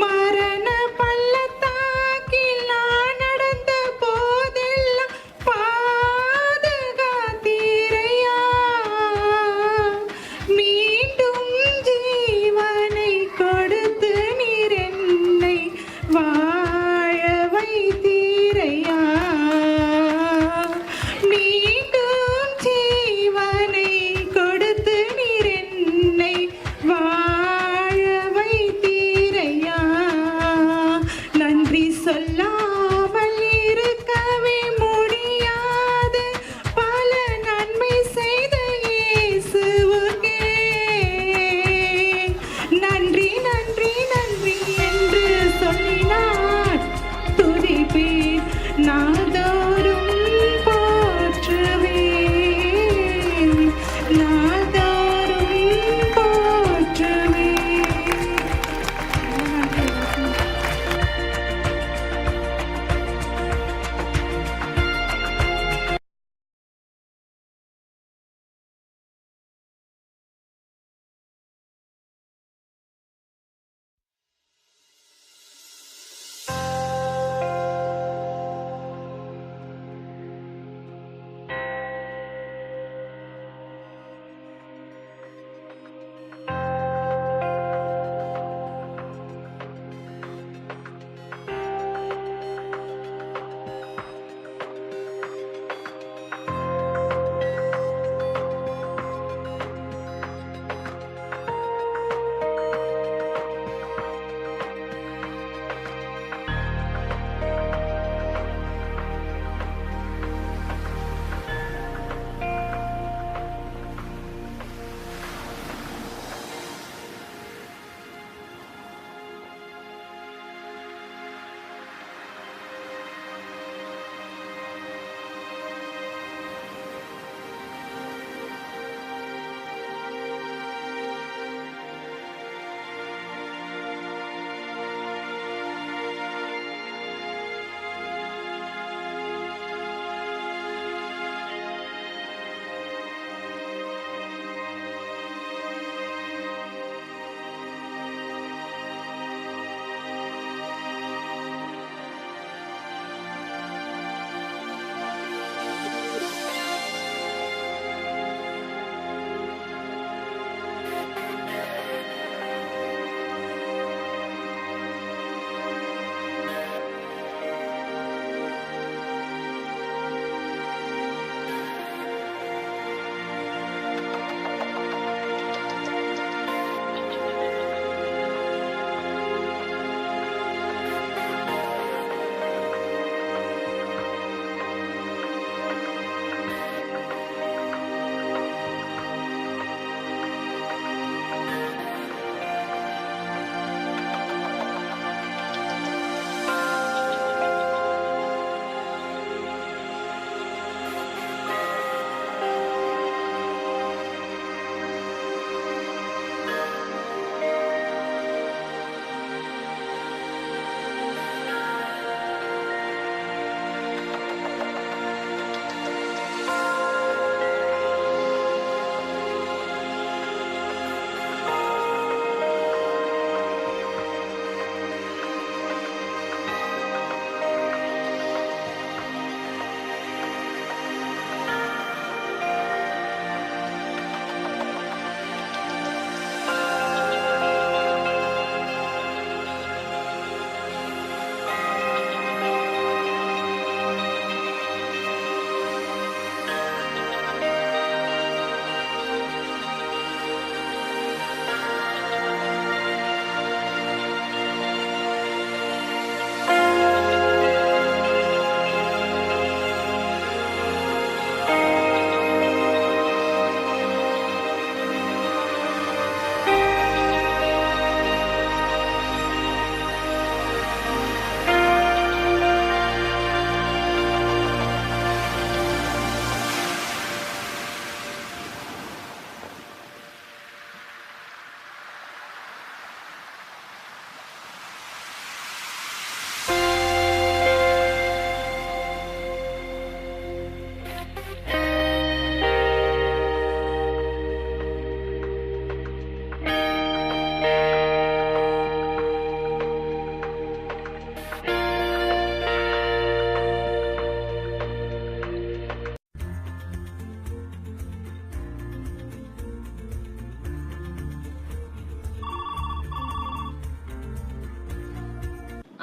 மரண பள்ளத்தாக்கில் நான் நடந்த போதெல்லாம் பாதுகாத்தீரையா. மீண்டும் ஜீவனை கொடுத்து நீர் என்னை வாழ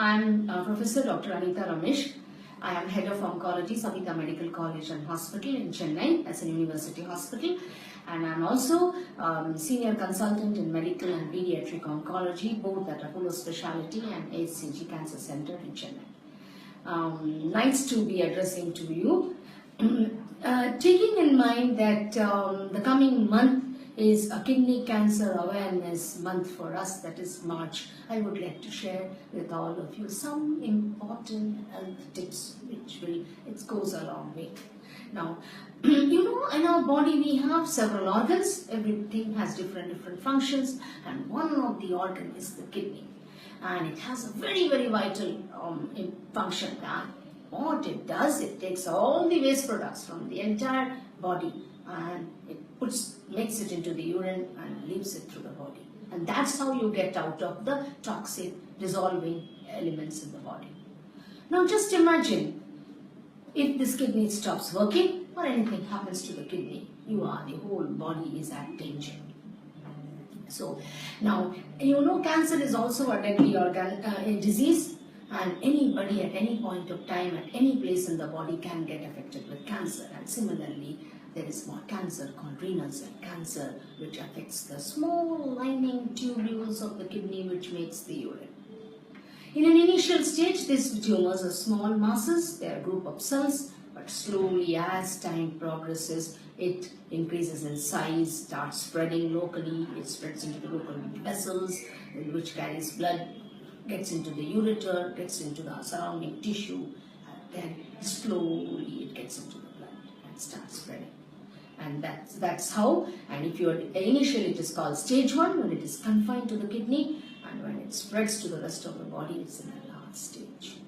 I'm Professor Dr. Anitha Ramesh. I am Head of Oncology, Savita Medical College and Hospital in Chennai as a university hospital. And I'm also Senior Consultant in Medical and Pediatric Oncology, both at Apollo Specialty and HCG Cancer Center in Chennai. Nice to be addressing to you. Taking in mind that the coming month is a kidney cancer awareness month for us, that is March, I would like to share with all of you some important health tips it goes a long way. Now, you know, in our body we have several organs, everything has different functions, and one of the organ is the kidney. And it has a very vital function. What it does, it takes all the waste products from the entire body and it makes it into the urine and leaves it through the body. And that's how you get out of the toxic dissolving elements in the body. Now just imagine if this kidney stops working or anything happens to the kidney, the whole body is at danger. So now, you know, cancer is also a deadly disease, and anybody at any point of time, at any place in the body can get affected with cancer. And similarly, there is more cancer called renal cell cancer, which affects the small lining tubules of the kidney, which makes the urine. In an initial stage, these tumors are small masses, they are a group of cells, but slowly as time progresses, it increases in size, starts spreading locally, it spreads into the local vessels, which carries blood, gets into the ureter, gets into the surrounding tissue, and then slowly it gets into the blood and starts spreading. And that's how, and if you are initially, it is called stage 1 when it is confined to the kidney, and when it spreads to the rest of the body, it's in the last stage.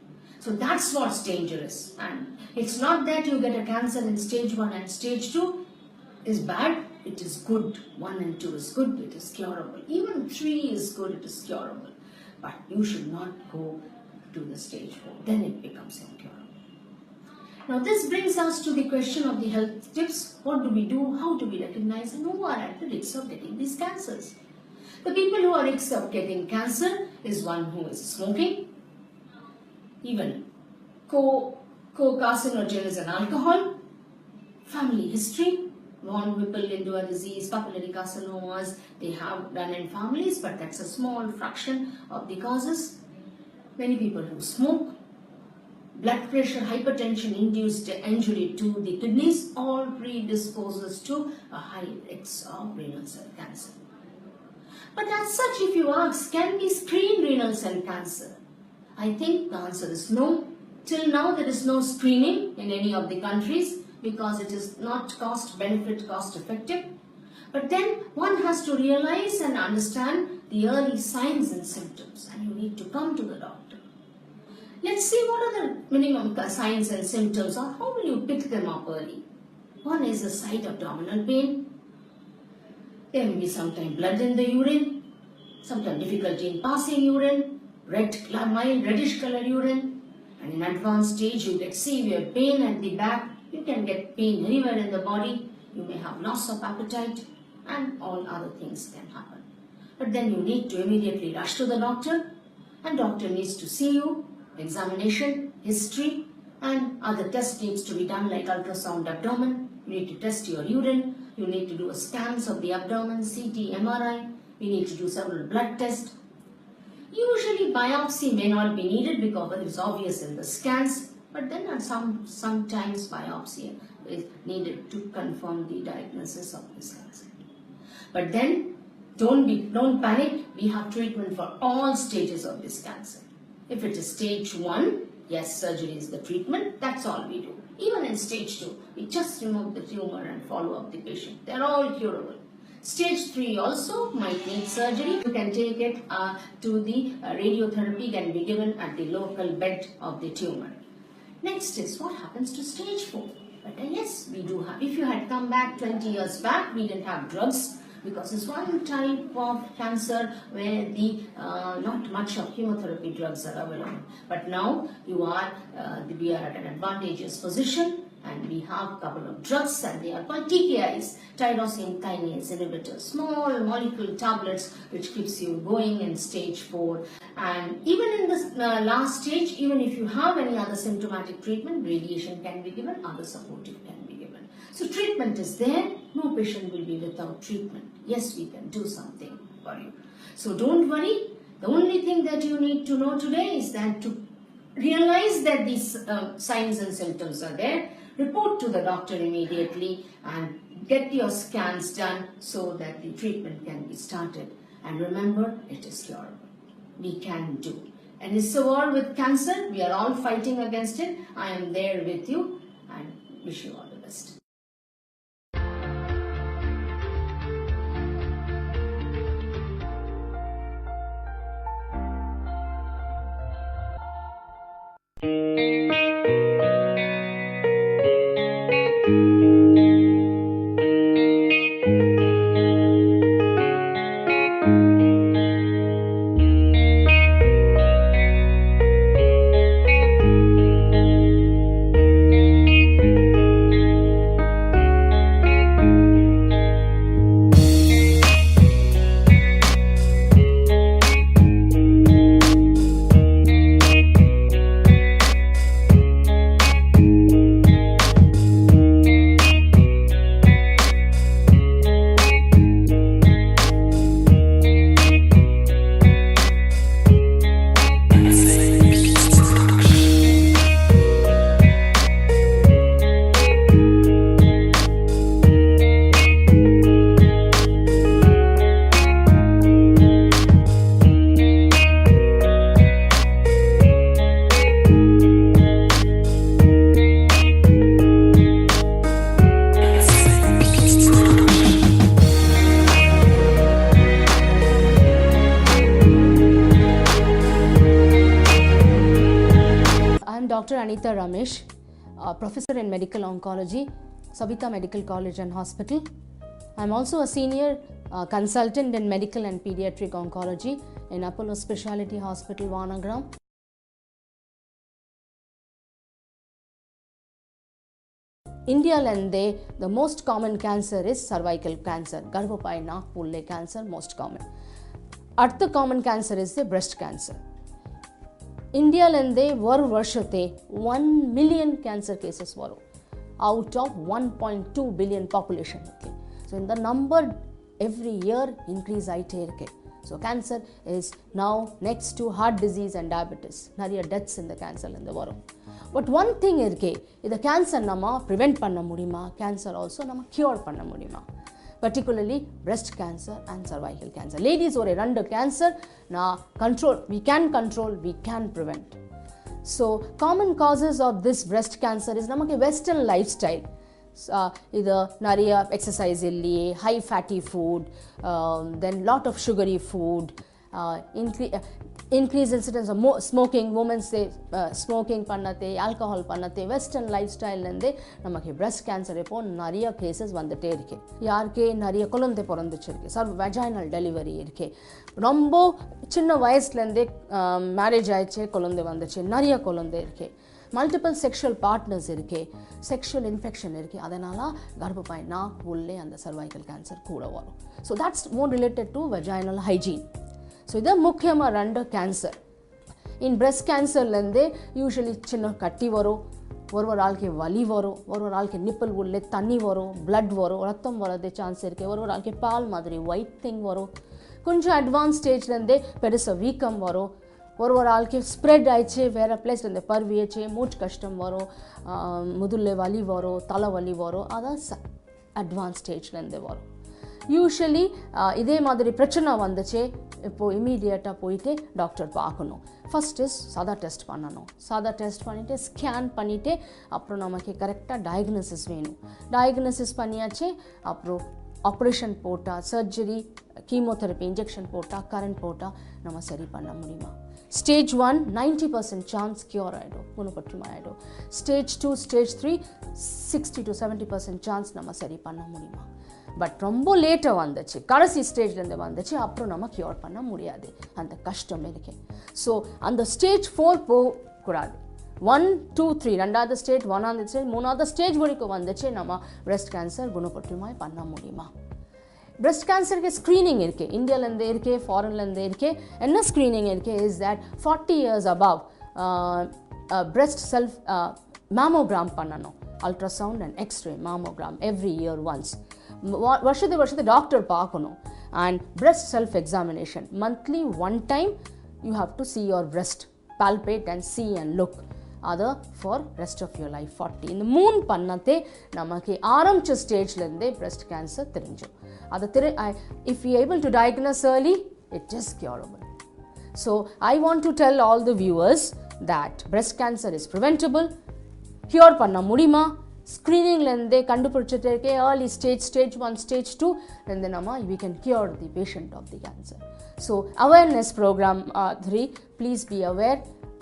So that's what's dangerous. And it's not that you get a cancer in stage 1 and stage 2 is bad, it is good. 1 and 2 is good, it is curable. Even 3 is good, it is curable. But you should not go to the stage 4, then it becomes incurable. Now this brings us to the question of the health tips. What do we do? How do we recognize and who are at the risk of getting these cancers? The people who are at risk of getting cancer is one who is smoking, even co-carcinogen and alcohol, family history, von Whipple-Lindau disease, papillary carcinomas, they have done in families, but that's a small fraction of the causes. Many people who smoke, blood pressure, hypertension induced injury to the kidneys, all predisposes to a high risk of renal cell cancer. But as such, if you ask, can we screen renal cell cancer? I think the answer is no. Till now, there is no screening in any of the countries because it is not cost effective. But then one has to realize and understand the early signs and symptoms, and you need to come to the doctor. Let's see what are the minimum signs and symptoms, or how will you pick them up early. One is a slight abdominal pain. There may be sometimes blood in the urine, sometimes difficulty in passing urine, mild reddish color urine, and in advanced stage you get severe pain at the back. You can get pain anywhere in the body. You may have loss of appetite, and all other things can happen. But then you need to immediately rush to the doctor, and doctor needs to see you, examination, history, and other tests needs to be done like ultrasound abdomen. You need to test your urine. You need to do scans of the abdomen, CT, MRI. You need to do several blood tests. Usually biopsy may not be needed because it is obvious in the scans, but then sometimes biopsy is needed to confirm the diagnosis of this cancer. But then don't panic. We have treatment for all stages of this cancer. If it is stage 1, yes, surgery is the treatment. That's all we do. Even in stage 2, we just remove the tumor and follow up the patient. They're all curable. Stage 3 also might need surgery. You can take it to the radiotherapy can be given at the local bed of the tumor. Next is what happens to stage 4. But yes, we do have. If you had come back 20 years back, we didn't have drugs because it's one type of cancer where not much of chemotherapy drugs are available. But now we are at an advantageous position, and we have a couple of drugs, and they are called TKIs, tyrosine kinase inhibitors, small molecule tablets which keeps you going in stage 4. And even in this last stage, even if you have any other symptomatic treatment, radiation can be given, other supportive can be given. So treatment is there, no patient will be without treatment. Yes, we can do something for you. So don't worry. The only thing that you need to know today is that to realize that these signs and symptoms are there, report to the doctor immediately and get your scans done so that the treatment can be started. And remember, it is curable. We can do. And it's a war with cancer. We are all fighting against it. I am there with you and wish you all the best. Dr. Anitha Ramesh, Professor in Medical Oncology, Savita Medical College and Hospital. I'm also a senior consultant in Medical and Pediatric Oncology in Apollo Specialty Hospital, Vanagram. India the most common cancer is cervical cancer. Garvapai Pulle cancer, most common. Other common cancer is the breast cancer. India one varshate 1 million cancer cases varu out of 1.2 billion population. Okay. So in the number every year increase aite irukke. So cancer is now next to heart disease and diabetes. Nariya deaths in the cancer in the varum. But one thing irukke, the cancer nama prevent panna mudiyuma, cancer also nama cure panna mudiyuma. Particularly breast cancer and cervical cancer. Ladies or a cancer na control, we can prevent. So common causes of this breast cancer is namak western lifestyle. Either nariya exercise illiye, high fatty food, then lot of sugary food, increased incidence of smoking, women say smoking pannate, alcohol pannate, western lifestyle lende namakku breast cancer epo nariya cases vandute irukke. Yarke nariya kolonde porandichirke, vaginal delivery irukke, rombo chinna vayasla lende marriage aiche kolonde vanduche, nariya kolonde irukke, multiple sexual partners irukke, sexual infection irukke, adanala garbapai ulle and the cervical cancer kuda varum. So that's more related to vaginal hygiene. So this is the cancer. In breast cancer, usually chinna katti varu, ஒரு ஆளுக்கு வலி வரும், ஒரு ஆளுக்கு nipple உள்ள தண்ணி வரும், blood வரும், ரத்தம் வரது சான்ஸ் இருக்கு, ஒரு ஆளுக்கு பால் மாதிரி ஒயிட் திங் வரும், கொஞ்சம் அட்வான்ஸ் ஸ்டேஜ்லேருந்தே பெருசாக வீக்கம் வரும், ஒரு ஆளுக்கு ஸ்ப்ரெட் ஆயிடுச்சு, வேறு பிளேஸ்லேருந்து பரவிடுச்சு, மூச்சு கஷ்டம் வரும், முதுல்ல வலி வரும், தலை வலி வரும், அதான் அட்வான்ஸ் ஸ்டேஜ்லேருந்து வரும். யூஸ்வலி இதே மாதிரி பிரச்சனை வந்துச்சு, இப்போது இமீடியட்டாக போயிட்டு டாக்டர் பார்க்கணும். ஃபஸ்ட் இஸ் சாதா டெஸ்ட் பண்ணணும். சாதா டெஸ்ட் பண்ணிவிட்டு ஸ்கேன் பண்ணிவிட்டு அப்புறம் நமக்கு கரெக்டாக டயக்னோசிஸ் வேணும். டயக்னோசிஸ் பண்ணியாச்சு, அப்புறம் ஆப்ரேஷன் போட்டால், சர்ஜரி, கீமோதெரப்பி இன்ஜெக்ஷன் போட்டால், கரண்ட் போட்டால் நம்ம சரி பண்ண முடியுமா? ஸ்டேஜ் 1 90% சான்ஸ் க்யூர் ஆகிடும், குணப்பற்றுமா ஆகிடும். ஸ்டேஜ் 2 ஸ்டேஜ் 3 60 to 70% சான்ஸ் நம்ம சரி பண்ண முடியுமா? பட் ரொம்ப லேட்டாக வந்துச்சு, கடைசி ஸ்டேஜ்லேருந்து வந்துச்சு, அப்புறம் நம்ம க்யூர் பண்ண முடியாது, அந்த கஷ்டம் இருக்கு. ஸோ அந்த ஸ்டேஜ் 4 போகக்கூடாது. 1, 2, 3 ரெண்டாவது ஸ்டேஜ், 1ஆவது ஸ்டேஜ், 3ஆவது ஸ்டேஜ் வரைக்கும் வந்துச்சு, நம்ம பிரெஸ்ட் கேன்சர் குணப்பற்றுமாய் பண்ண முடியுமா? breast cancer के screening इरके India लंदे इरके foreign लंदे इरके என்ன screening इरके is that 40 years above breast self mammogram பண்ணனும் ultrasound and x-ray mammogram every year once வருஷத்துக்கு டாக்டர் பார்க்கணும் and breast self examination monthly one time you have to see your breast palpate and see and look other for rest of your life 40 இந்த 3 பண்ணதே நமக்கு ஆரம்பிச்ச ஸ்டேஜ்ல இருந்தே breast cancer தெரிஞ்சும் அது if we able to diagnose early it is curable. So I want to tell all the viewers that breast cancer is preventable. Cure பண்ண முடியுமா? Screening லந்தே கண்டுபிடிச்சிட்டே இருக்கே early stage 1 stage 2 and then we can cure the patient of the cancer. So awareness program 3 please be aware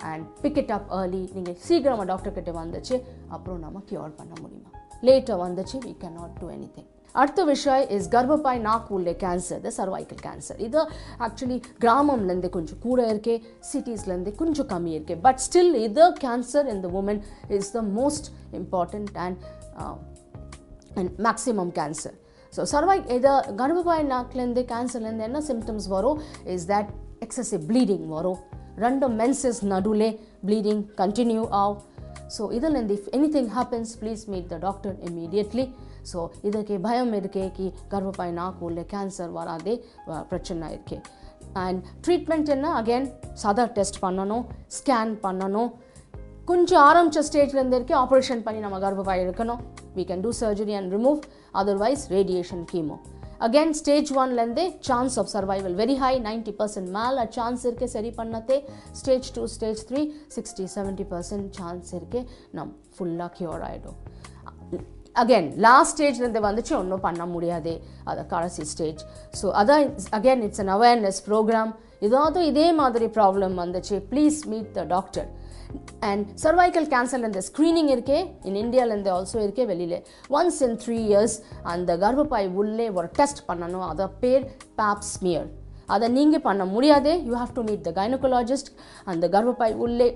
and pick it up early. நீங்க சீக்கிரமா doctor கிட்ட வந்துச்சு அப்புறம் நாம cure பண்ண முடியுமா? லேட்டர் வந்துச்சு we cannot do anything. அடுத்த விஷயம் is கர்ப்பப்பை நாக்கு உள்ள கேன்சர் the cervical cancer. இது actually கிராமம்ல இருந்து கொஞ்சம் கூட இருக்கே சிட்டிஸ்ல இருந்து கொஞ்சம் கம்மி இருக்கே but still இது cancer in the woman is the most important and maximum cancer. So cervical இது கர்ப்பப்பை நாக்குல இருந்து கேன்சர்ல இருந்து என்ன symptoms வரும் is that excessive bleeding வரும் random menses nadule bleeding continue out. So idalindi if anything happens please meet the doctor immediately. So idake bhayam iruke ki garvapai naaku ulle cancer varade prachana iruke and treatment enna again sada test pannanom scan pannanom konja aaramcha stage la irundhe operation panni nama garvapai edukanum we can do surgery and remove otherwise radiation chemo. Again stage 1 lende chance of survival very high 90% மேல chance இருக்கு சரி பண்ணதே stage 2 stage 3 60-70% chance இருக்கு நம் ஃபுல்லா cure ஆயிடும். Again last stage lende வந்துச்சு ஒண்ணும் பண்ண முடியாது அது கடைசி stage. So again it's an awareness program. இதாவது இதே மாதிரி problem வந்துச்சு please meet the doctor. And cervical cancer lende screening iruke in India lende also iruke velile once in 3 years and garvapai ulle or test pannanom adha per pap smear adha neenga panna mudiyade you have to meet the gynecologist and the garvapai ulle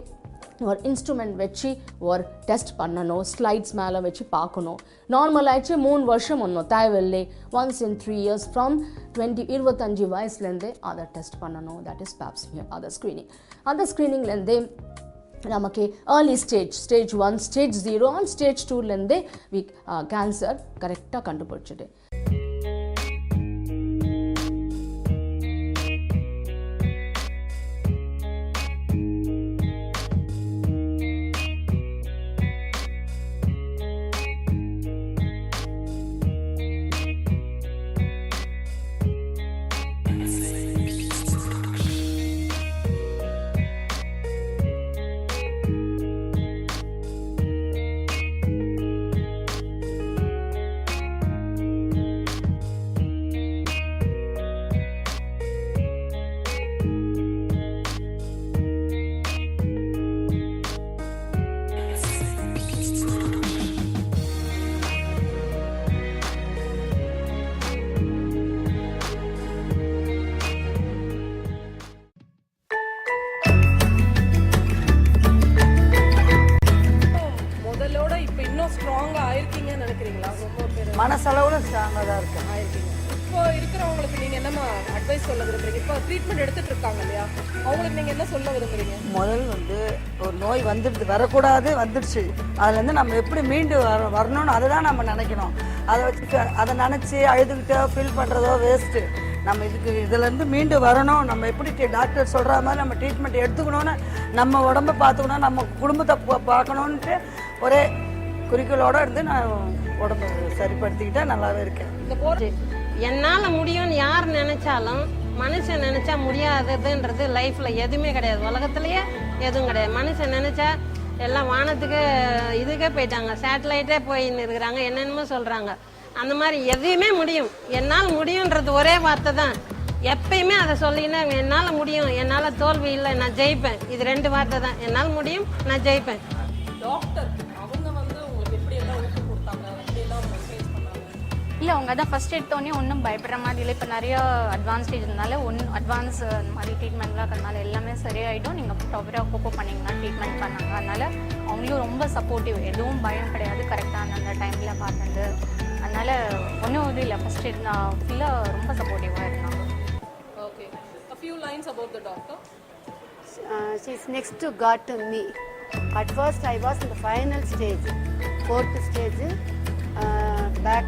or instrument vechi or test pannanom slides mala vechi paakano normal aichu 3 varsham onno thayaville once in 3 years from 25 vayasla lende adha test pannanom that is pap smear adha screening lende நமக்கு early stage 1 stage 0 and stage 2 லந்தே cancer கரெக்ட்டா கண்டுபிடிச்சிடு. மனசளவுல ஸ்ட்ராங்காக தான் இருக்கேன். இப்போ இருக்கிறவங்களுக்கு நீங்கள் என்னம்மா அட்வைஸ் சொல்ல விரும்புறீங்க? இப்போ ட்ரீட்மெண்ட் எடுத்துட்டு இருக்காங்க இல்லையா, அவங்களுக்கு நீங்கள் என்ன சொல்ல விரும்புறீங்க? முதல் ஒரு நோய் வந்துடுது வரக்கூடாது வந்துடுச்சு அதுலேருந்து நம்ம எப்படி மீண்டு வரணும்னு அதை தான் நம்ம நினைக்கணும். அதை வச்சு அதை நினச்சி அழுதுகிட்டோ ஃபீல் பண்ணுறதோ வேஸ்ட்டு. நம்ம இதுலேருந்து மீண்டு வரணும், நம்ம எப்படி டாக்டர் சொல்கிற மாதிரி நம்ம ட்ரீட்மெண்ட் எடுத்துக்கணும்னு நம்ம உடம்பை பார்த்துக்கணும், நம்ம குடும்பத்தை பார்க்கணுன்ட்டு ஒரே குறிக்கோளோடு இருந்து நான் உடம்பு சரிப்படுத்திக்கிட்டா நல்லாவே இருக்கேன். என்னால் முடியும்னு யார் நினைச்சாலும் மனுஷன் நினைச்சா முடியாததுன்றது லைஃப்ல எதுவுமே கிடையாது, உலகத்திலேயே எதுவும் கிடையாது. மனுஷன் நினைச்சா எல்லாம் வானத்துக்கு இதுக்கே போயிட்டாங்க, சேட்டலைட்டே போயின்னு இருக்கிறாங்க, என்னென்னமோ சொல்றாங்க. அந்த மாதிரி எதையுமே முடியும், என்னால் முடியுன்றது ஒரே வார்த்தை தான். எப்பயுமே அதை சொல்லிங்கன்னா என்னால் முடியும், என்னால் தோல்வி இல்லை, நான் ஜெயிப்பேன். இது 2 வார்த்தை தான், என்னால் முடியும், நான் ஜெயிப்பேன். டாக்டர் அவங்க வந்து உங்களுக்கு எப்படி எல்லாம் ஊக்கம் கொடுத்தாங்க, எப்படி எல்லாம் மெசேஜ் பண்ணாங்க? இல்லை அவங்க தான் ஃபஸ்ட் எடுத்தோடனே ஒன்றும் பயப்படுற மாதிரி இல்லை. இப்போ நிறைய அட்வான்ஸ் ஸ்டேஜ் இருந்தால அட்வான்ஸ் அந்த மாதிரி ட்ரீட்மெண்ட்லாம் இருக்கிறதுனால எல்லாமே சரியாயிடும். நீங்கள் ப்ராப்பராக கோப்போ பண்ணிங்கன்னா ட்ரீட்மெண்ட் பண்ணாங்க. அதனால் அவங்களையும் ரொம்ப சப்போர்ட்டிவ், எதுவும் பயம் கிடையாது. கரெக்டாக அந்த டைமில் பார்த்துட்டு அதனால் ஒன்றும் இது இல்லை. ஃபஸ்ட்டு நான் ஃபுல்லாக ரொம்ப சப்போர்ட்டிவாக இருந்தாங்க. Okay. A few lines about the doctor. She's next to God to me. At first I was in the final stage, fourth stage, back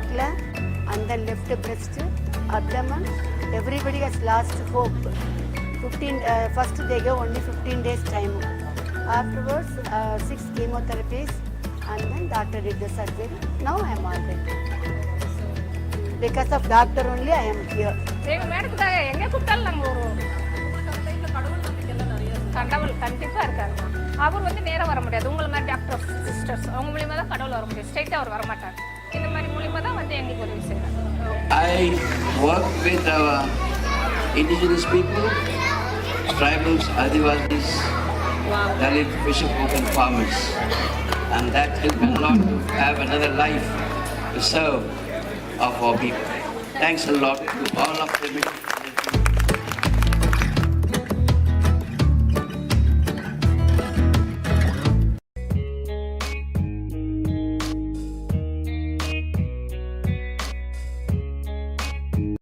and then left breast, abdomen. Everybody has lost hope. First they gave only 15 days time. Afterwards 6 chemotherapies and then doctor did the surgery. Now I am all right. Because of doctor only I am here. எங்கள் மேடத்துக்காக எங்கே கூப்பிட்டாலும் நாங்கள் வருவோம். கடவுள் கண்டிப்பாக இருக்காங்க. அவர் வந்து நேராக வர முடியாது. உங்களை மாதிரி டாக்டர் சிஸ்டர்ஸ் அவங்க மூலியமாக தான் கடவுள் வர முடியும். ஸ்ட்ரைட்டாக அவர் வரமாட்டார். இந்த மாதிரி மூலியமாக தான் வந்து எங்களுக்கு உதவி செய்கிறாங்க. I work with our indigenous people, tribals, Adivasis, Dalit, fisher folk and farmers. And that helped me a lot to have another life to serve of our people. Thanks a lot to all of them.